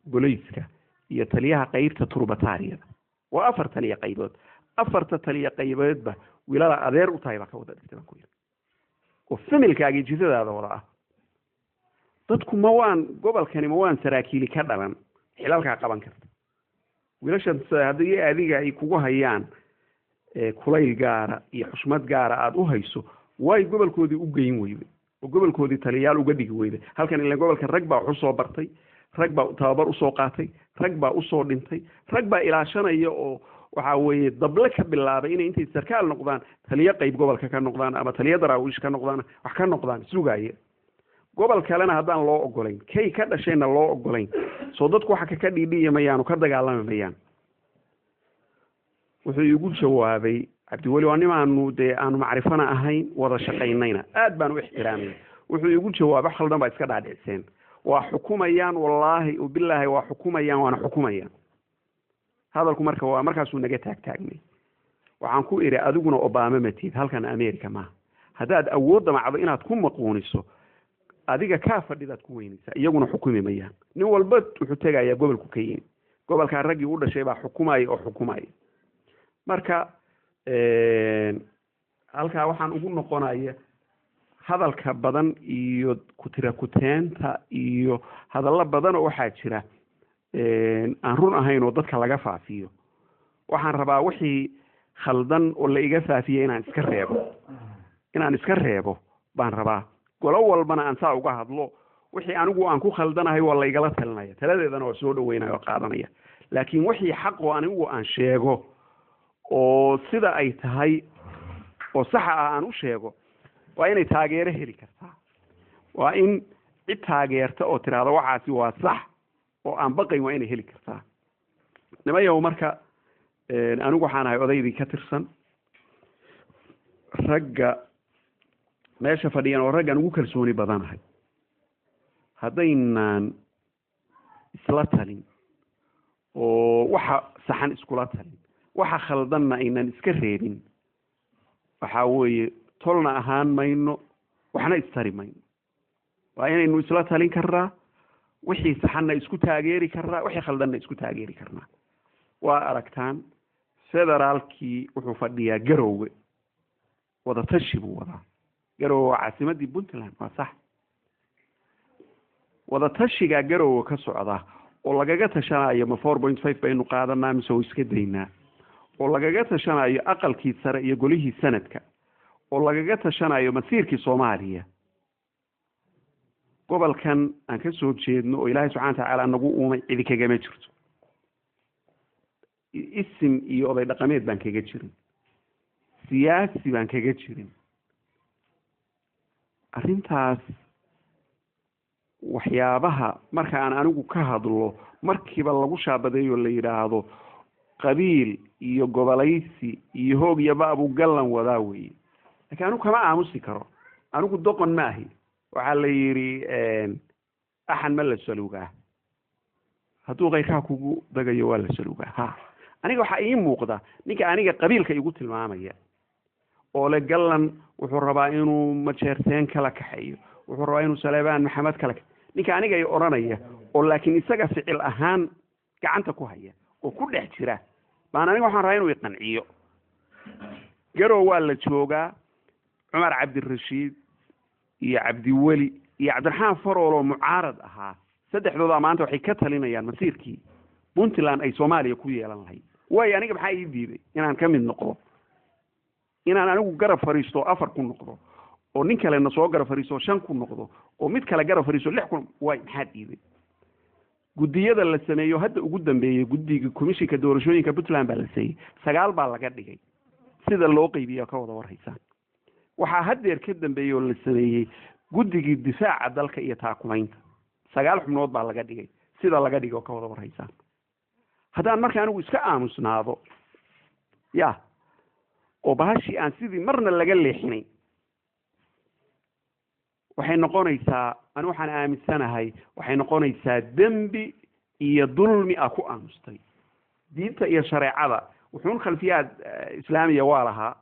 [SPEAKER 1] booliiska iyo taliyaha qaybta turbataariyada waa 4 taliya qaybood 4 taliya qaybeedba wiilada adeer u tahay baa ka wada dhigtay baan ku yidhi oo familkaagii jidadaada wada ah dadku ma waan gobolkani ma waan saraakiili ka dhalan xilalkaa qaban karta wiilashan haddii adiga ay kugu hayaan kulayl gaara iyo xushmad gaara aada u hayso way gobolkoodii u geyn weyday oo gobolkoodii taliyaal uga dhigi weyday halkan ilaa gobolka rag baa wax usoo bartay rag baa tababar usoo qaatay rag baa usoo dhintay rag baa ilaashanaya oo waxa weeye dable ka bilaabay inay intay sarkaal noqdaan taliyo qayb gobolka ka noqdaan ama taliyo daraawiish ka noqdaan wax ka noqdaan sugaya gobol kalena haddaan loo ogolayn kay ka dhashayna loo ogolayn soo dadku waxa ka dhiidhiyamayaan ka dagaalamayaan wuxuu igu jawaabay cabdiweli waa nimaanu dee aanu macrifana ahayn wada shaqaynayna aad baan u ixtiraamay wuxuu igu jawaabay khaldan baa iska dhaadhiceen waa xukumayaan wallaahi bilaahi waa xukumayaan waana xukumayaan hadalku marka waa markaasuu naga taagtaagnay waxaan ku iri adiguna Obama matid halkan America ma haddaad awood damacdo inaad ku maquuniso adiga ka fadhidaad ku weynaysaa iyaguna xukumi mayaan nin walba wuxuu tagayaa gobolku ka yimid gobolka ragii u dhashay baa xukumaya marka halka waxaan ugu noqonaya hadalka badan iyo kutirakuteenta iyo hadalla badan oo waxaa jira aan run ahayn oo dadka laga faafiyo waxaan rabaa wixii khaldan oo la iga faafiyay inaan iska reebo baan rabaa golo walbana aan saa uga hadlo wixii anigu aan ku khaldanahay waa la igala talinaya taladeedana waa soo dhaweynaya oo qaadanaya laakiin wixii xaq oo anigu aan sheego oo sida ay tahay oo sax ah aan u sheego waa inay taageero heli kartaa waa in cid taageerta oo tiraahdo waxaasi waa sax oo aan baqayn waa inay heli kartaa nimayow marka anigu waxaan ahay odaydii ka tirsan ragga meesha fadhiyan oo raggan ugu kalsooni badanahay haddaynaan isla talin oo waxa saxan iskula talin waxa khaldanna aynan iska reebin waxa weeye tolna ahaan mayno waxna istari mayno waa inaynu isla talin karnaa wixii saxanna isku taageeri karnaa wixii khaldanna isku taageeri karnaa waa aragtaan federaalkii wuxuu fadhiyaa Garowe wada tashi buu wadaa Garowe caasimadii Puntland waa sax wada tashiga Garowe ka socda oo lagaga tashanayo ma 4.5 baynu qaadanaa mise oo iska daynaa oo lagaga tashanayo aqalkii sare iyo golihii sanadka oo lagaga tashanayo masiirkii Soomaaliya gobolkan aan ka soo jeedno oo Ilaahay subxaanahu wa ta'aala nagu uumay cid kaga ma jirto isim iyo oday dhaqameed baan kaga jirin siyaasi baan kaga jirin arrintaas waxyaabaha marka aan anigu ka hadlo markiiba lagu shaabadeeyo la yiraahdo qabiil iyo gobolaysi iyo hoog iyo baabu galan wadaa weeye laakiin anigu kama aamusi karo anigu doqon ma ahi waxaa la yiri axan ma la saluugaa hadduu qayrkaa kugu dagayo waa la saluugaa ha aniga waxaa ii muuqda ninka aniga qabiilka igu tilmaamaya oo le galan wuxuu rabaa inuu majeerteen kala kaxeeyo wuxuu rabaa inuu Saleebaan Maxamed kala ninka aniga ay oranaya oo laakiin isaga ficil ahaan gacanta ku haya oo ku dhex jira baan aniga waxaan rabaa inuu iqanciyo garow waa la joogaa Cumar Cabdirashiid iyo Cabdi Wali iyo Cabdiraxmaan Farool oo mucaarad ahaa saddexdooda maanta waxay ka talinayaan masiirkii Puntland ay Soomaaliya ku yeelan lahayd way aniga maxaa ii diiday inaan ka mid noqdo inaan anigu garab fariisto 4 ku noqdo oo nin kale na soo garab fariisto 5 ku noqdo oo mid kale garab fariisto 6 ku way maxaa diiday gudiyada la sameeyo hadda ugu dambeeyay gudiga komishinka doorashooyinka Puntland baa la sameeyay 9 baa laga dhigay sida loo qaybiyo ka wada warhaysan waxaa haddeer ka dambeeyay oo la sameeyay gudigii difaaca dalka iyo taakulaynta 9 xubnood baa laga dhigay sida laga dhigo ka wada warhaysan haddaan markaa anigu iska aamusnaado ya oo baashi aan sidii marna laga leexinay waxay noqonaysaa anigu waxaan aaminsanahay waxay noqonaysaa dambi iyo dulmi ah ku aamustay diinta iyo shareecada wuxuun khalfiyaad islaamiya waa lahaa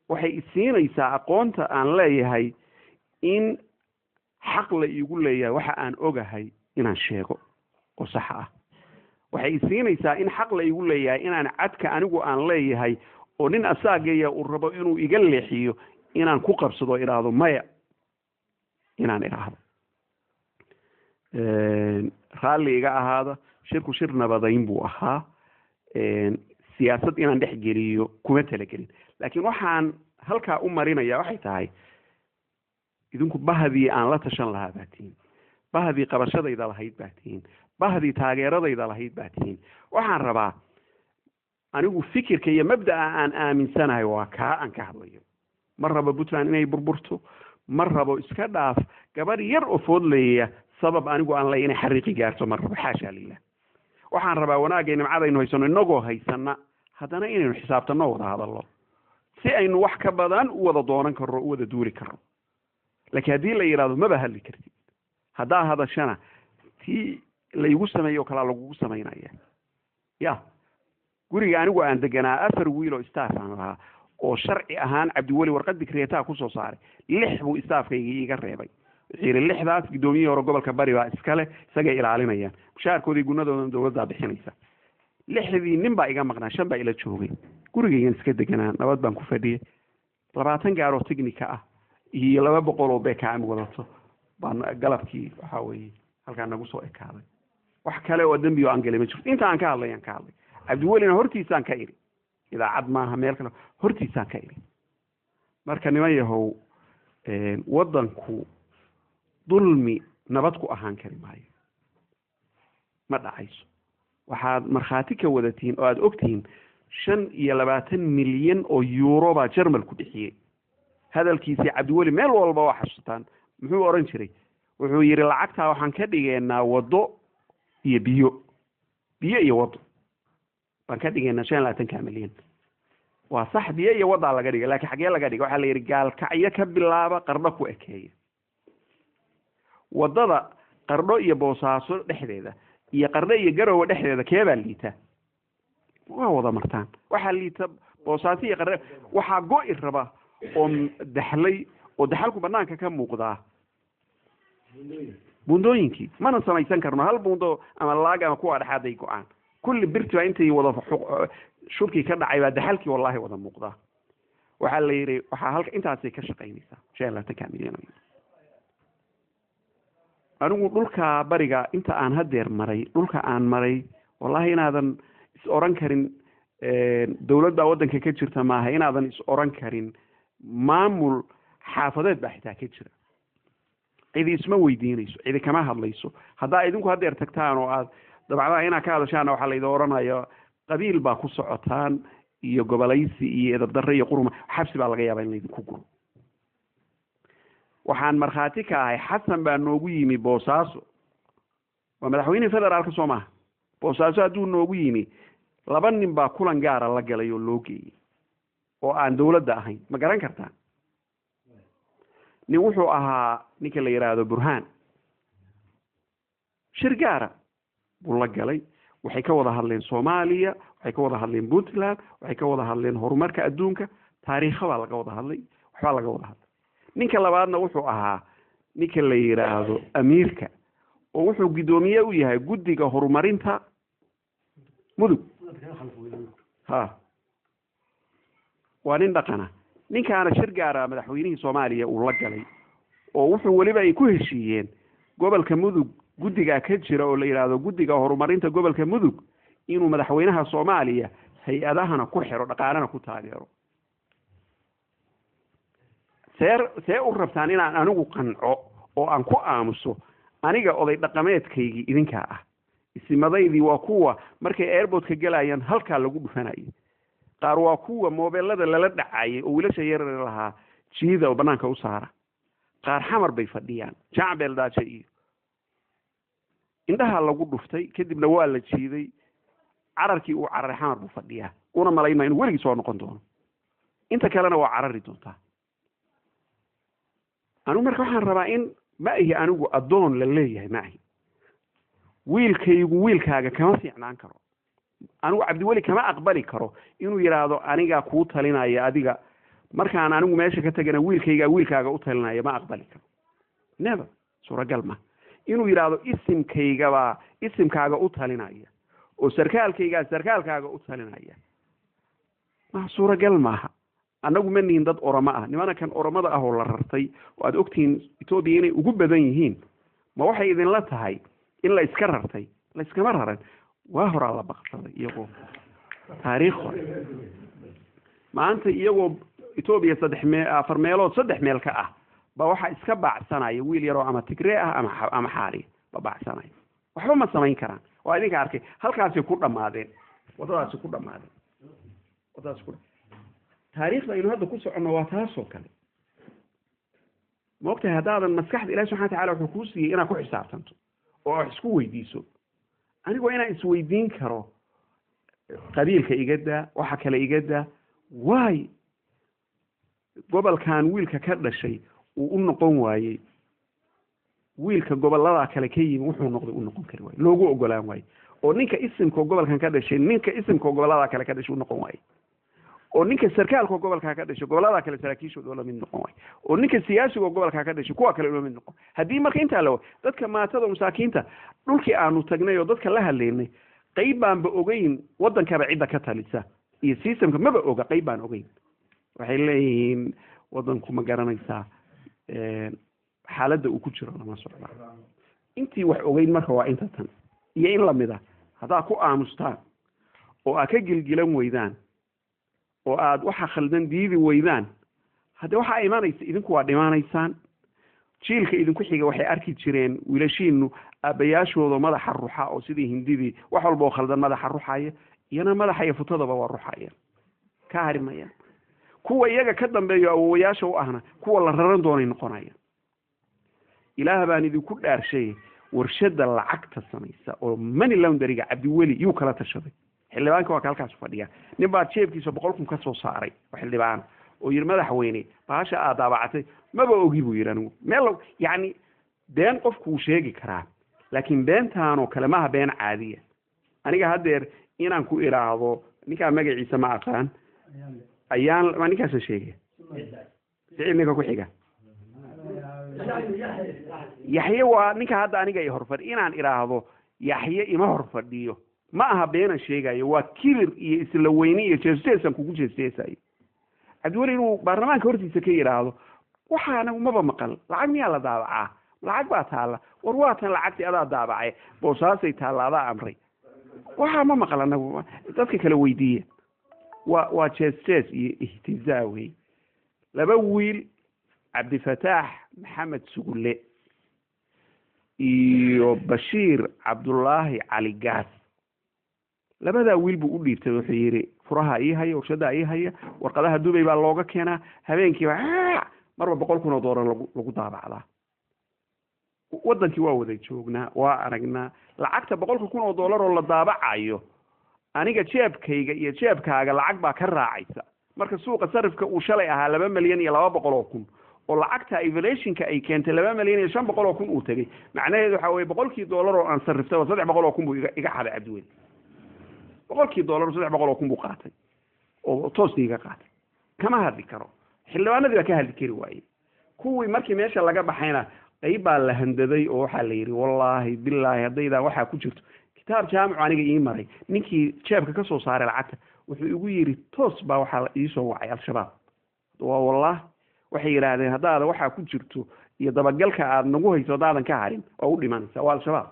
[SPEAKER 1] waxay isiinaysaa aqoonta aan leeyahay in xaq la iigu leeyahay waxa aan ogahay inaan sheego oo sax ah waxay isiinaysaa in xaq la iigu leeyahay inaan cadka anigu aan leeyahay oo nin asaageeya uu rabo inuu iga leexiyo inaan ku qabsado iraado maya inaan iraado raalli iga ahaada shirku shir nabadayn buu ahaa siyaasad inaan dhex geliyo kuma talagelin laakiin waxaan halkaa u marinaya waxay tahay idinku bahdii aan la tashan lahaa baatiin bahdii qabashadayda lahayd baatiin bahdii taageeradayda lahayd baatiin waxaan rabaa anigu fikirka iyo mabda'a aan aaminsanahay waa kaa aan ka hadlayo mar rabo Puntland inay burburto mar rabo iska dhaaf gabar yar oo foodleeya sabab anigu aan leeyahay inay xariiqi gaarto mar rabo xaasha lillah waxaan rabaa wanaagay nimcadaynu haysano inagoo haysana haddana inaynu xisaabtano wada hadallo si aynu wax ka badan u wada doonan karno u wada duuli karno laakiin haddii la yiraahdo maba hadli kartid haddaa hadashana tii la igu sameeyo kala lagu sameynaya ya guriga anigu aan deganaa 4 wiil oo staff aan lahaa oo sharci ahaan Cabdi Wali warqad dikreetaa ku soo saaray 6 buu staafkayga iga reebay wixii 6daas gudoomiyay hore gobolka Bari baa iskale isaga ilaalinayaan mushaarkoodii gunadooda dawladda bixinaysa 6dii nin baa iga maqnaa 5 baa ila joogay gurigaygan iska deganaa nabad baan ku fadhiyay 20 gaaro technique ah iyo 200 oo beekaam wadato baan galabkii waxa weeye halka nagu soo ekaaday wax kale oo dambi oo aan galay ma jirto inta aan ka hadlayaan ka hadlay Cabdi Walina hortiisaan ka iri idaacad maaha meel kale hortiisaan ka iri marka niman yahow wadanku dulmi nabad ku ahaan kari maayo ma dhacayso waxaad markhaati ka wadatiin oo aad ogtiin 25 milyan oo euro baa Jarmal ku bixiyay hadalkiisii Cabdi Wali meel walba waa xasuustaan muxuu oran jiray wuxuu yiri lacagta waxaan ka dhigeynaa wado iyo biyo iyo wado baan ka dhigeynaa 25 milyan waa sax biyo iyo wada laga dhigay laakiin xagee laga dhigay waxa la yiri gaal kacyo ka bilaaba qardho ku ekeeya wadada qardho iyo boosaaso dhexdeeda iyo qardho iyo garowe dhexdeeda keebaa liita waa wada martaan waxa liita boosaaso iyo qardho waxa go'i raba oo daxlay oo daxalku banaanka ka muuqdaa bundooyinkii mana samaysan karno hal bundo ama laag ama kuwa dhaxaday go'aan kulli birta intay wada shurki ka dhacay baa daxalkii wallahi wada muuqdaa waxa la yiri waxa halka intaasay ka shaqeynaysaa sheela ta kaamiliyana anigu dhulka bariga inta aan hadeer maray dhulka aan maray wallahi inaadan is oran karin dawladda waddanka ka jirta maaha inaadan is oran karin maamul xaafadeed baa xitaa ka jira cidi isma weydiinayso cidi kama hadlayso haddaa idinku hadeer tagtaan oo aad dabacdaa inaad ka hadashaan waxaa laydin oranayo qabiil baa ku socotaan iyo gobolaysi iyo edabdarre iyo quruma xabsi baa laga yaabaa in laydinku guro waxaan markhaati ka ahay xasan baa noogu yimi boosaaso waa madaxweynihii federaalka soo maaha boosaaso hadduu noogu yimi 2 nin baa kulan gaara la galay oo loo geeyey oo aan dawladda ahayn ma garan kartaa nin wuxuu ahaa ninka la yidhaahdo burhaan shir gaara buu la galay waxay ka wada hadleen soomaaliya waxay ka wada hadleen puntland waxay ka wada hadleen horumarka adduunka taariikha baa laga wada hadlay waxbaa laga wada hadlay ninka labaadna wuxuu ahaa ninka la yidhaahdo amiirka oo wuxuu guddoomiye u yahay guddiga horumarinta mudug ha waa nin dhaqana ninkaana shir gaara madaxweynihii soomaaliya uu la galay oo wuxuu weliba ay ku heshiiyeen gobolka mudug guddigaa ka jira oo la yidhaahdo guddiga horumarinta gobolka mudug inuu madaxweynaha soomaaliya hay-adahana ku xiro dhaqaalana ku taageero see u rabtaan inaan anigu qanco oo aan ku aamuso aniga oday dhaqameedkaygii idinkaa ah isimadaydii waa kuwa markay airportka galayaan halkaa lagu dhufanayay qaar waa kuwa moobelada lala dhacayay oo wiilasha yaryar lahaa jiida oo banaanka u saara qaar xamar bay fadhiyaan jacbel daaje iyo indhaha lagu dhuftay kadibna waa la jiiday cararkii uu cararay xamar buu fadhiyaa una malaynaa inuu weligii soo noqon doono inta kalena waa carari doontaa anigu marka waxaan rabaa in ma ahi anigu addoon la leeyahay ma ahi wiilkaygu wiilkaaga kama fiicnaan karo anigu cabdiweli kama aqbali karo inuu yidhaahdo anigaa kuu talinaya adiga markaan anigu meesha ka tagana wiilkaaga u talinaya ma aqbali karo never suuragal ma inuu yidhaahdo isimkaaga u talinaya oo sarkaalkaaga u talinaya ma suuragal maaha annagu ma nihin dad oramo ah nimankan oramada ah oo la rartay oo aad ogtihiin Itoobiya inay ugu badan yihiin ma waxay idinla tahay in la iska rartay la iskama raran waa horaa la baqsaday iyagoo taariikh hore maanta iyagoo Itoobiya 4 meelood 3 meel ka ah ba waxa iska baacsanaya wiil yar oo ama Tigray ah ama xaari ba baacsanaya waxba ma samayn karaan waa idinka arkay halkaas ku dhamaadeen wadadaas ku dhamaadeen taariikhda inuu hadda ku socono waa taasoo kale moogtahay haddaadan maskaxda ilaahay subxaana watacaala wuxuu kuu siiyey inaad ku xisaabtanto oo wax isku weydiiso anigoo inaan isweydiin karo qabiilka igada waxa kale igada waay gobolkan wiilka ka dhashay uu u noqon waayey wiilka gobolada kale ka yimi wuxuu noqday u noqon kari waayey loogu ogolaan waayey oo ninka isimka gobolkan ka dhashay ninka isimka gobolada kale ka dhashay u noqon waayey oo ninka sarkaalka gobolka ka dhashay gobolada kale saraakiishooda la mid noqon waayey oo ninka siyaasiga gobolka ka dhashay kuwa kale la mid noqon haddii marka inta la dadka maatada masaakiinta dhulkii aanu tagnay oo dadka la hadleynay qayb baanba ogeyn waddankaba cidda ka talisa iyo systemka maba oga qayb baan ogeyn waxay leeyihiin waddanku ma garanaysaa xaaladda uu ku jiro lama socda intii wax ogeyn marka waa inta tan iyo in lamid ah haddaa ku aamustaan oo aad ka gilgilan weydaan oo aad waxa khaldan diidi weydaan hadde waxaa imanaysa idinku waa dhimaanaysaan jiilka idinku xiga waxay arki jireen wiilashiinu aabbayaashooda madaxa ruxa oo sidii hindidii wax walba oo khaldan madaxa ruxaya iyana madaxa iyo futadaba waa ruxaya ka harimayaan kuwa iyaga ka dambeeyo awowayaasha u ahna kuwa la raran doonay noqonaya ilaah baan idinku dhaarshay warshada lacagta samaysa oo money laundering cabdiweli yuu kala tashaday xildhibaanka waa halkaas fadhiya nin baa jeebkiisa 100,000 ka soo saaray xildhibaan oo yir madaxweyne baasha aad daabacatay maba ogi buu yiraahdo meel yani been qofku sheegi karaa laakiin beentaano kale ma been caadiya aniga hadeer inaan ku iraahdo ninka magaciisa ma aqaan ayaan ma ninkaas sheegay ficilka ku xiga yaxye waa ninka hadda aniga ay horfad inaan iraahdo yaxye ima horfadhiyo ma aha been sheegayo waa kibir iyo isla weyni iyo jeesjeesan kugu jeesjeesay cabdiweli inuu baarlamaanka hortiisa ka yiraahdo waxaana umaba maqal lacag miyaa la daabacaa lacag baa taalla war waatan lacagtii adaa daabacay boosaasay taalla adaa amray waxaa ma maqlana dadka kala weydiiya waa jees iyo ihtizaa wey laba wiil cabdifataax maxamed sugulle iyo bashiir cabdullaahi cali gaas labadaa wiil buu u dhiibtay wuxuu yidhi furaha ii haya warshadaa ii haya warqadaha dubay baa looga keenaa habeenkiiba marba $100,000 lagu daabacdaa wadankii waa wada joognaa waa aragnaa lacagta $100,000 oo la daabacayo aniga jeebkayga iyo jeebkaaga lacag baa ka raacaysa marka suuqa sarifka uu shalay ahaa 2,200,000 oo lacagta evaluationka ay keentay 2,500,000 uu tagay macnaheedu waxa weeye $100,000 oo aan sarriftay 300,000 buu iga xaday Cabdiweli $100,000 300,000 buu qaatay oo toosniga qaatay kama hadli karo xildhibaanadii baa ka hadli kari waayey kuwii markii meesha laga baxayna qayb baa la handaday oo waxaa la yidhi wallaahi billaahi haddaydaa waxaa ku jirto kitaab jaamicu aniga ii maray ninkii jeebka ka soo saaray lacagta wuxuu igu yidhi toos baa waxaa la iisoo wacay al-shabaab waa wallahi waxay yidhaahdeen haddaada waxaa ku jirto iyo dabagalka aad nagu hayso haddaadan ka harin waa u dhimanaysaa waa al-shabaab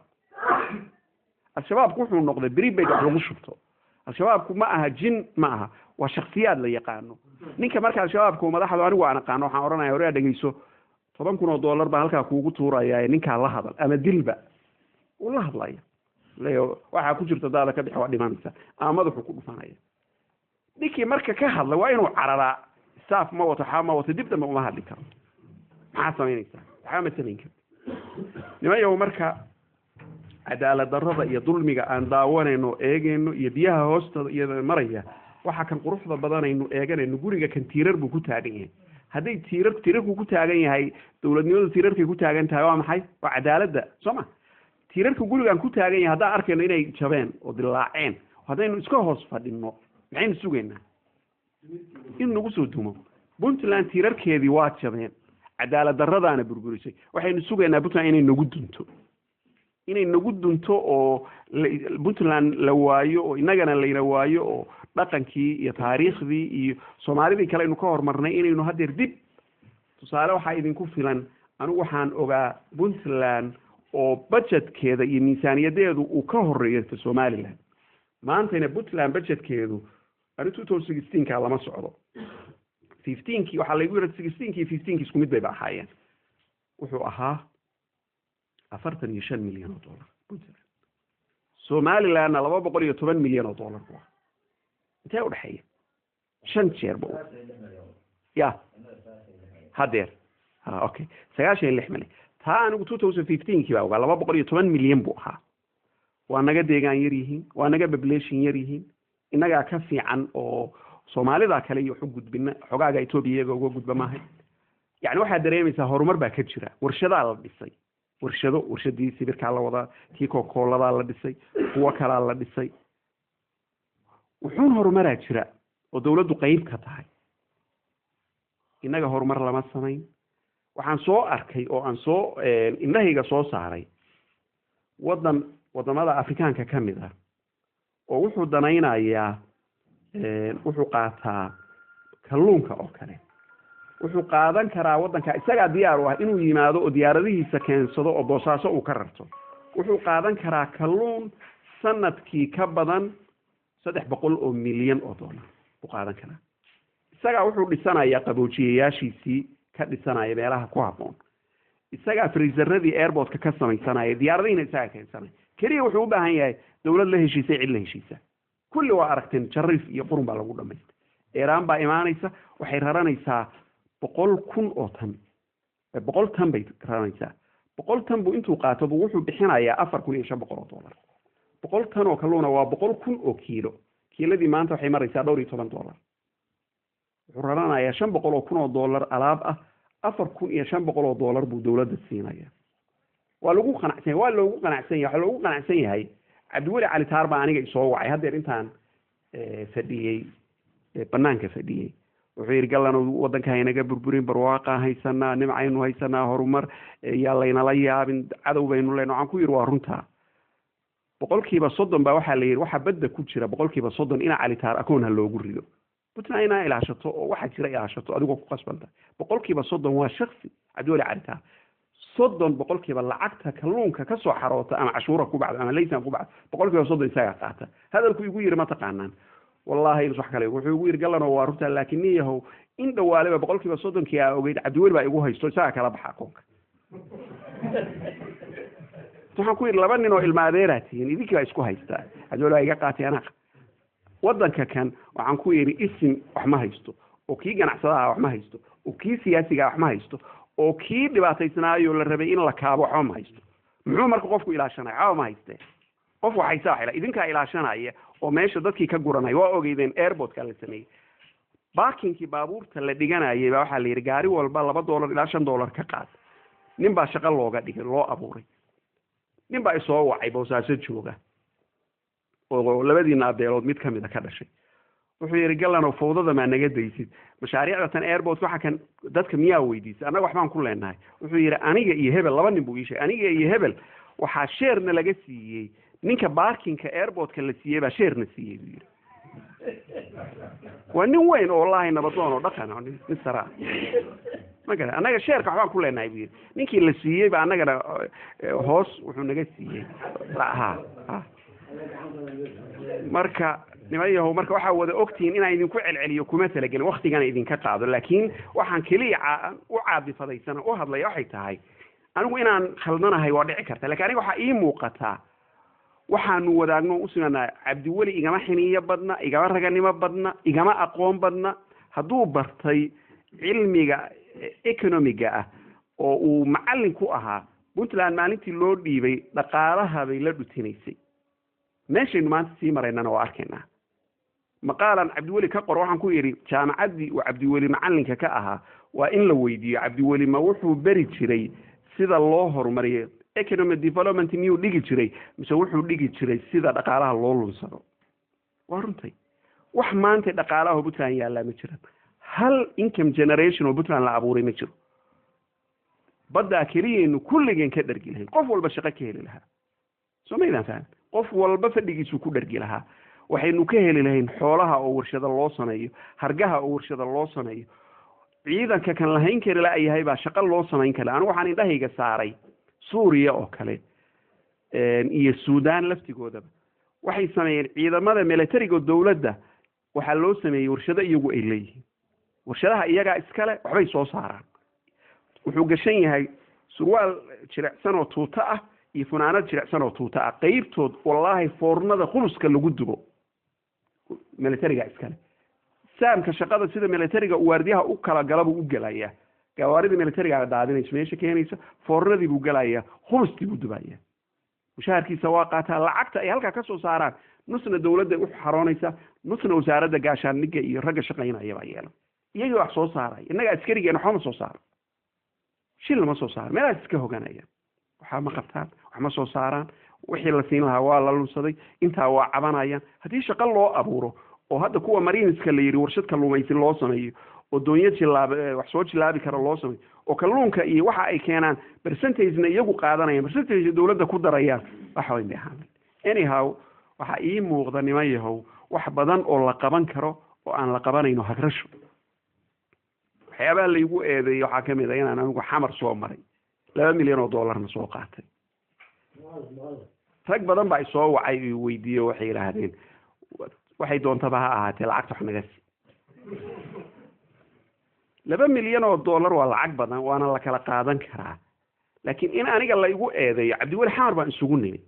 [SPEAKER 1] al-shabaabku wuxuu noqday prepaid wax lagu shubto al-shabaabku ma aha jin ma aha waa shakhsiyaad la yaqaano ninka marka al-shabaabku madaxdu anigu aan aqaano waxaan odhanaya hore dhegeyso $10,000 baa halkaa kuugu tuuraya ninkaa la hadal ama dilba uu la hadlaya leeyo waxaa ku jirta daada ka bixi waa dhimanaysa ama madaxu ku dhufanaya ninkii marka ka hadla waa inuu cararaa staff ma wato xaa ma wato dib dambe uma hadli karo maxaa samaynaysaa waxaa ma samayn karo nimayow marka cadaalad darrada iyo dulmiga aan daawanayno eegayno iyo biyaha hoostooda iyada maraya waxa kan quruxda badanayno eeganayno guriga kan tiirar buu ku taagan yahay hadday tiirarku ku taagan yahay dowladnimadu tiirarkay ku taagan tahay waa maxay waa cadaaladda soo ma tiirarka gurigaan ku taagan yahay haddaan arkayno inay jabeen oo dilaaceen haddaynu iska hoos fadhino maxaynu sugaynaa in nagu soo dumo puntland tiirarkeedii waa jabeen cadaalad darradaana burburisay waxaynu sugaynaa puntland inay nagu dunto oo puntland la waayo oo innagana layna waayo oo dhaqankii iyo taariikhdii iyo soomaalidii kale aynu ka hormarnay inaynu haddeer dib tusaale waxaa idinku filan anigu waxaan ogaa puntland oo budgetkeeda iyo miisaaniyadeedu uu ka horeeyo somaliland maantayna puntland budgetkeedu ani 2016 lama socdo 15kii waxaa laygu yidhi 16kii 15kii isku mid bayba ahaayeen wuxuu ahaa $45 milyan puntland somalilandna $210 milyan intee u dhaxeeya 5 jeer ba ya hadeer okay 96 milyan taa anigu 2015kii baa ogaa $210 milyan buu ahaa waa naga deegaan yar yihiin waa naga population yar yihiin inagaa ka fiican oo soomaalida kale iyo xog gudbina xogaaga Ethiopia iyaga uga gudba maahay yani waxaa dareemaysaa horumar baa ka jira warshadaa la dhisay warshadii sibirkaa la wadaa tii kookoladaa la dhisay kuwa kalaa la dhisay wuxuun horumaraa jira oo dawladdu qayb ka tahay inaga horumar lama samayn waxaan soo arkay oo aan soo indhahayga soo saaray wadamada afrikaanka ka mid ah oo wuxuu danaynayaa wuxuu qaataa kalluunka oo kale wuxuu qaadan karaa wadanka isagaa diyaar u ah inuu yimaado oo diyaaradihiisa keensado oo boosaaso uu ka rarto wuxuu qaadan karaa kalluun sanadkii ka badan $300 milyan u qaadan karaa isagaa wuxuu dhisanayaa qaboojiyayaashiisii ka dhisanaya meelaha ku habboon isagaa freezeradii airportka ka samaysanaya diyaaradihiina isagaa keensanaya keliya wuxuu u baahan yahay dawlad la heshiisay cid la heshiisa kulli waa aragteen jariif iyo qurun baa lagu dhamaystay iiraan baa imaanaysa waxay raranaysaa 100,000 oo tan 100 tan bay raranaysaa 100 tan buu intuu qaato buu wuxuu bixinayaa $4,500 100 tan oo kalluuna waa 100,000 oo kiiladii maanta waxay maraysaa $12 wuxuu raranayaa $500,000 alaab ah $4,500 buu dawladda siinaya waa lagu qanacsan yahay Cabdiweli Cali Taar baa aniga isoo wacay haddeer intaan fadhiyey banaanka fadhiyey wuxuu yidhi gallan wadanka haynaga burburin barwaaqa haysanaa nimcaynu haysanaa horumar yaa laynala yaabin cadow baynu leenahay waxaan ku yidhi waa runtaa 30% baa waxaa la yidhi waxa badda ku jira 30% ina Cali Taar akoon ha loogu rido puntland inaa ilaashato oo waxa jira ilaashato adigoo ku qasbanta 30% waa shakhsi Cabdiweli Cali Taar soddon boqolkiiba lacagta kalluunka ka soo xaroota ama cashuura ku bacdo ama laysan ku bacdo boqolkiiba soddon isagaa qaata hadalku igu yiri ma taqaanaan wallahi wax kale wuxuu igu yiri galano waa runta laakiin niyahow in dhawaaliba boqolkiiba soddonkii aa ogeyd cabdiweli baa igu haysto isagaa kala baxa akoonka waxaan ku yidhi laba nin oo ilma adeeraa tihiin idinkii baa isku haystaa cabdiweli baa iga qaatay anaa waddanka kan waxaan ku yidhi isim wax ma haysto oo kii ganacsadaha wax ma haysto oo kii siyaasiga wax ma haysto oo kii dhibaataysnaayo la rabay in la kaabo waxba ma haysto muxuu marka qofku ilaashanaya waxba ma haystee qof waxaysa waxay idinkaa ilaashanaya oo meesha dadkii ka guranaya waa ogeydeen airportka la sameeyey baakinkii baabuurta la dhiganayay baa waxaa la yidhi gaari walba $2 ilaa $5 ka qaad nin baa shaqo looga dhigay loo abuuray nin baa isoo wacay boosaaso jooga oo labadiina abeelood mid ka mida ka dhashay wuxuu yidhi galano fowdada maa naga daysid mashaariicda tan airport waxa kan dadka miyaa weydiisay annaga waxbaan ku leenahay wuxuu yidhi aniga iyo hebel laba nin buu ii sheegay aniga iyo hebel waxaa sheerna laga siiyey ninka baarkinka airportka la siiyey baa sheerna siiyey buu yidhi waa nin weyn oo wallaahi nabadoon oo dhaqan oo nin saraa ma garan annaga sheerka waxbaan ku leenahay buu yidhi ninkii la siiyey baa annagana hoos wuxuu naga siiyey marka nimayahow marka waxaa wada ogtihiin inaan idinku celceliyo kuma talagelin waktigana idinka qaado laakiin waxaan keliya u caadifadaysana u hadlaya waxay tahay anigu inaan khaldanahay waa dhici karta lakiin aniga waxaa ii muuqataa waxaanu wadaagno u suganaa cabdiweli igama xiniyo badna igama raganimo badna igama aqoon badna hadduu bartay cilmiga economiga ah oo uu macallin ku ahaa puntland maalintii loo dhiibay dhaqaalaha bay la dhutinaysay meeshaynu maanta sii maraynana waa arkaynaa maqaalan cabdiweli ka qor waxaan ku yidhi jaamacaddii uu cabdiweli macallinka ka ahaa waa in la weydiiyo cabdiweli ma wuxuu beri jiray sida loo horumariyo economic development miyuu dhigi jiray mise wuxuu dhigi jiray sida dhaqaalaha loo lunsado waa runtay wax maanta dhaqaalaha puntland yaallaa ma jiran hal income generation oo puntland la abuuray ma jiro baddaa keliyaynu kulligeen ka dhargi lahayn qof walba shaqo ka heli lahaa soo maydaan faham qof walba fadhigiisu ku dhargi lahaa waxaynu ka heli lahayn xoolaha oo warshado loo sameeyo hargaha oo warshado loo sameeyo ciidanka kan lahayn kari la yahay baa shaqo loo samayn kara anigu waxaan indhahayga saaray suuriya oo kale iyo suudaan laftigoodaba waxay sameeyeen ciidamada militariga dowladda waxaa loo sameeyey warshado iyagu ay leeyihiin warshadaha iyagaa iskale waxbay soo saaraan wuxuu gashan yahay surwaal jirecsan oo tuuto ah iyo funaanad jirecsan oo tuuto ah qaybtood wallaahi foornada khumuska lagu dubo militariga iskale saamka shaqada sida militariga waardiyaha u kala galaba u galaya gawaarida militariga daadinayso meesha keenaysa foornadii buu galaya khumuskii buu dubaya mushaharkiisa waa qaataa lacagta ay halkaa ka soo saaraan nusna dowladda u xaroonaysa nusna wasaaradda gaashaandhigga iyo ragga shaqaynaya baa yeelan iyagii wax soo saaray innaga askarigeena waxba ma soo saaro shil ma soo saaro meelahaas iska hoganaya waxaa ma qabtaan wax ma soo saaraan wixii la siin lahaa waa la lunsaday intaa waa cabanayaan haddii shaqo loo abuuro oo hadda kuwa mariiniska la yidhi warshad kalluumaysi loo sameeyo oo doonyo wax soo jilaabi kara loo sameeyo oo kalluunka iyo waxa ay keenaan percentagena iyagu qaadanayaan percentage dowladda ku darayaan waxa way meehaan anyhow waxa ii muuqda niman yahow wax badan oo la qaban karo oo aan la qabanayno hagrasho waxyaabaha laygu eedeeyey waxaa ka mid ah inaan anigu xamar soo maray $2 milyan soo qaatay rag badan baa isoo wacay iyo weydiiyey waxay yidhaahdeen waxay doontaba ha ahaatee lacagta wax naga sii $2 milyan waa lacag badan waana la kala qaadan karaa laakiin in aniga la igu eedeeyo cabdiweli xamar baan isugu nimid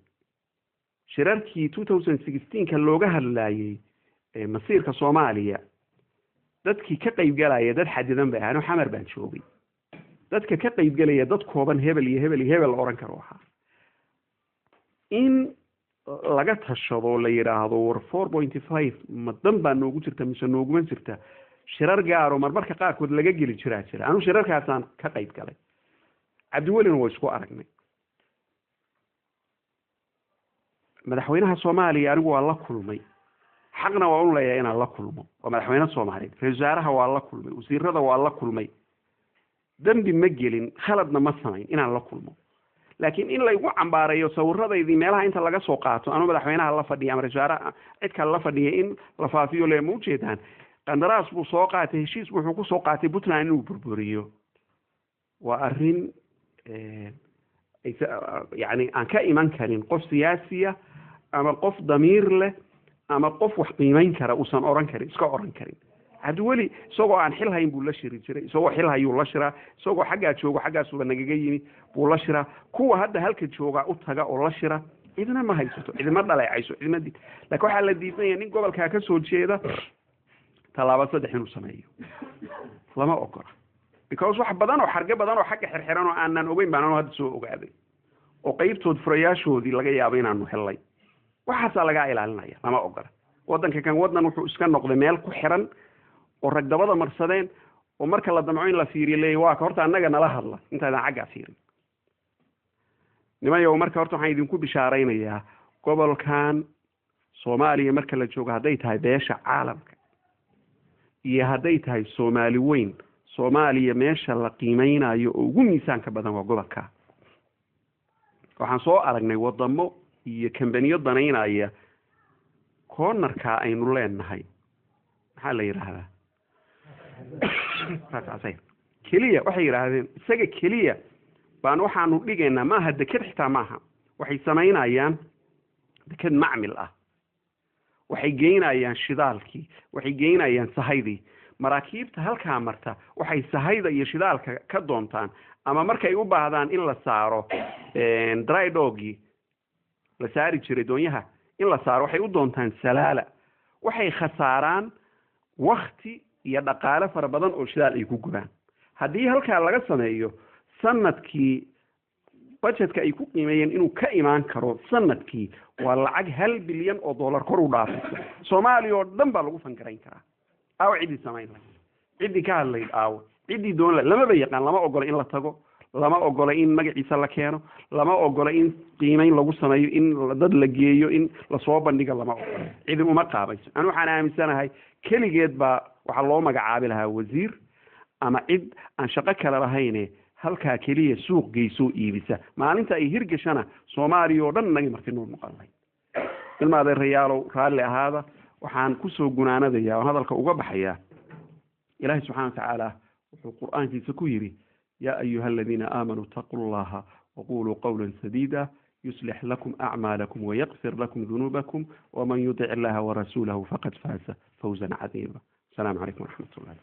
[SPEAKER 1] shirarkii 2016 looga hadlayay masiirka Soomaaliya dadkii ka qaybgalaya dad xadidan bay ahayn xamar baan joogay dadka ka qaybgalaya dad kooban hebel iyo hebel iyo hebel oran karo waxa in laga tashado la yiraahdo war 4.5 madan baa noogu jirta mise nooguma jirta shirar gaaro marmarka qaarkood laga geli jira anu shirarkaasaan ka qayb galay cabdiwelina waa isku aragnay madaxweynaha Soomaaliya anigu waa la kulmay xaqna waa u leeyahay inaan la kulmo oo madaxweynaha Soomaaliyeed wasaaraha waa la kulmay wasiirada waa la kulmay dambi ma gelin khaladna ma samayn inaan la kulmo laakiin in la igu cambaarayo sawiradaydii meelaha inta laga soo qaato anu madaxweynaha la fadhiyo ama wasaaraha cid kale la fadhiyo in la faafiyo leema u jeedaan qandaraas buu soo qaatay heshiis wuxuu ku soo qaatay Puntland inuu burburiyo waa arrin يعني aan ka iman karin qof siyaasiya ama qof damiir leh ama qof wax qiimeyn kara uusan oran karin iska oran karin cabdiweli isagoo aan xil hayn buu la shiri jiray isagoo xil hayuu la shiraa isagoo xaggaa joogo xaggaasuba nagaga yimi buu la shiraa kuwa hadda halka jooga u taga oo la shira cidna ma haysato cidma dhaleecayso cidma laakiin waxaa la diidanya nin gobolkaa ka soo jeeda tallaabo 3 inuu sameeyo lama ogola because wax badan oo xarga badan oo xagga xirxiran oo aanan ogeyn baan hadda soo ogaaday oo qaybtood furayaashoodii laga yaabo inaanu helay waxaas laga ilaalinaya lama ogola wadanka kan wadan wuxuu iska noqday meel ku xiran oo ragdabada marsadeen oo marka la damco in la fiiriyo leeyahay waa horta annaga nala hadla intaadaan xagga fiirin nimayo marka horta waxaan idinku bishaaraynayaa gobolkan Soomaaliya marka la joogo haday tahay beesha caalamka iyo haday tahay Soomaali weyn Soomaaliya meesha la qiimeynayo oo ugu miisaanka badan waa gobolka waxaan soo aragnay wadamo iyo kambaniyo danaynaya cornerka aynu leenahay maxaa la yiraahdaa kaliya waxay yiraahdeen isaga kaliya baan waxaanu dhigaynaa maaha deked xitaa maaha waxay sameynayaan deked macmil ah waxay geynayaan shidaalkii waxay geynayaan sahaydii maraakiibta halkaa marta waxay sahayda iyo shidaalka ka doontaan ama markay u baahdaan in la saaro dry dogi la saari jiray doonyaha in la saaro waxay u doontaan salaala waxay khasaaraan waqti iyo dhaqaale fara badan oo shidaal ay ku gubaan haddii halkaa laga sameeyo sanadkii budgetka ay ku qiimeeyeen inuu ka imaan karo sanadkii waa lacag $1 bilyan oo dollar kor u dhaafaysa Soomaaliya oo dhan baa lagu fankarayn karaa aw cidi sameyn lahayd cidi ka hadlay aw cidi doon lama yaqaan lama ogola in la tago lama ogola in magaciisa la keeno lama ogola in qiimeyn lagu sameeyo in dad la geeyo in la soo bandhigo lama ogola cidi uma qaabayso aan waxaan aaminsanahay kaligeed baa waxa loo magacaabi lahaa wasiir ama cid aan shaqo kale lahayn halka kaliya suuq geyso iibisa maalinta ay hirgashana Soomaaliya oo dhan naga martay noqon lahayd ilmaade reyaalo raali ahaada waxaan ku soo gunaanadayaa hadalka uga baxaya ilaahay subhanahu wa ta'ala wuxuu quraankiisa ku yiri يا أيها الذين آمنوا اتقوا الله وقولوا قولا سديدا يصلح لكم أعمالكم ويغفر لكم ذنوبكم ومن يطع الله ورسوله فقد فاز فوزا عظيما السلام عليكم ورحمة الله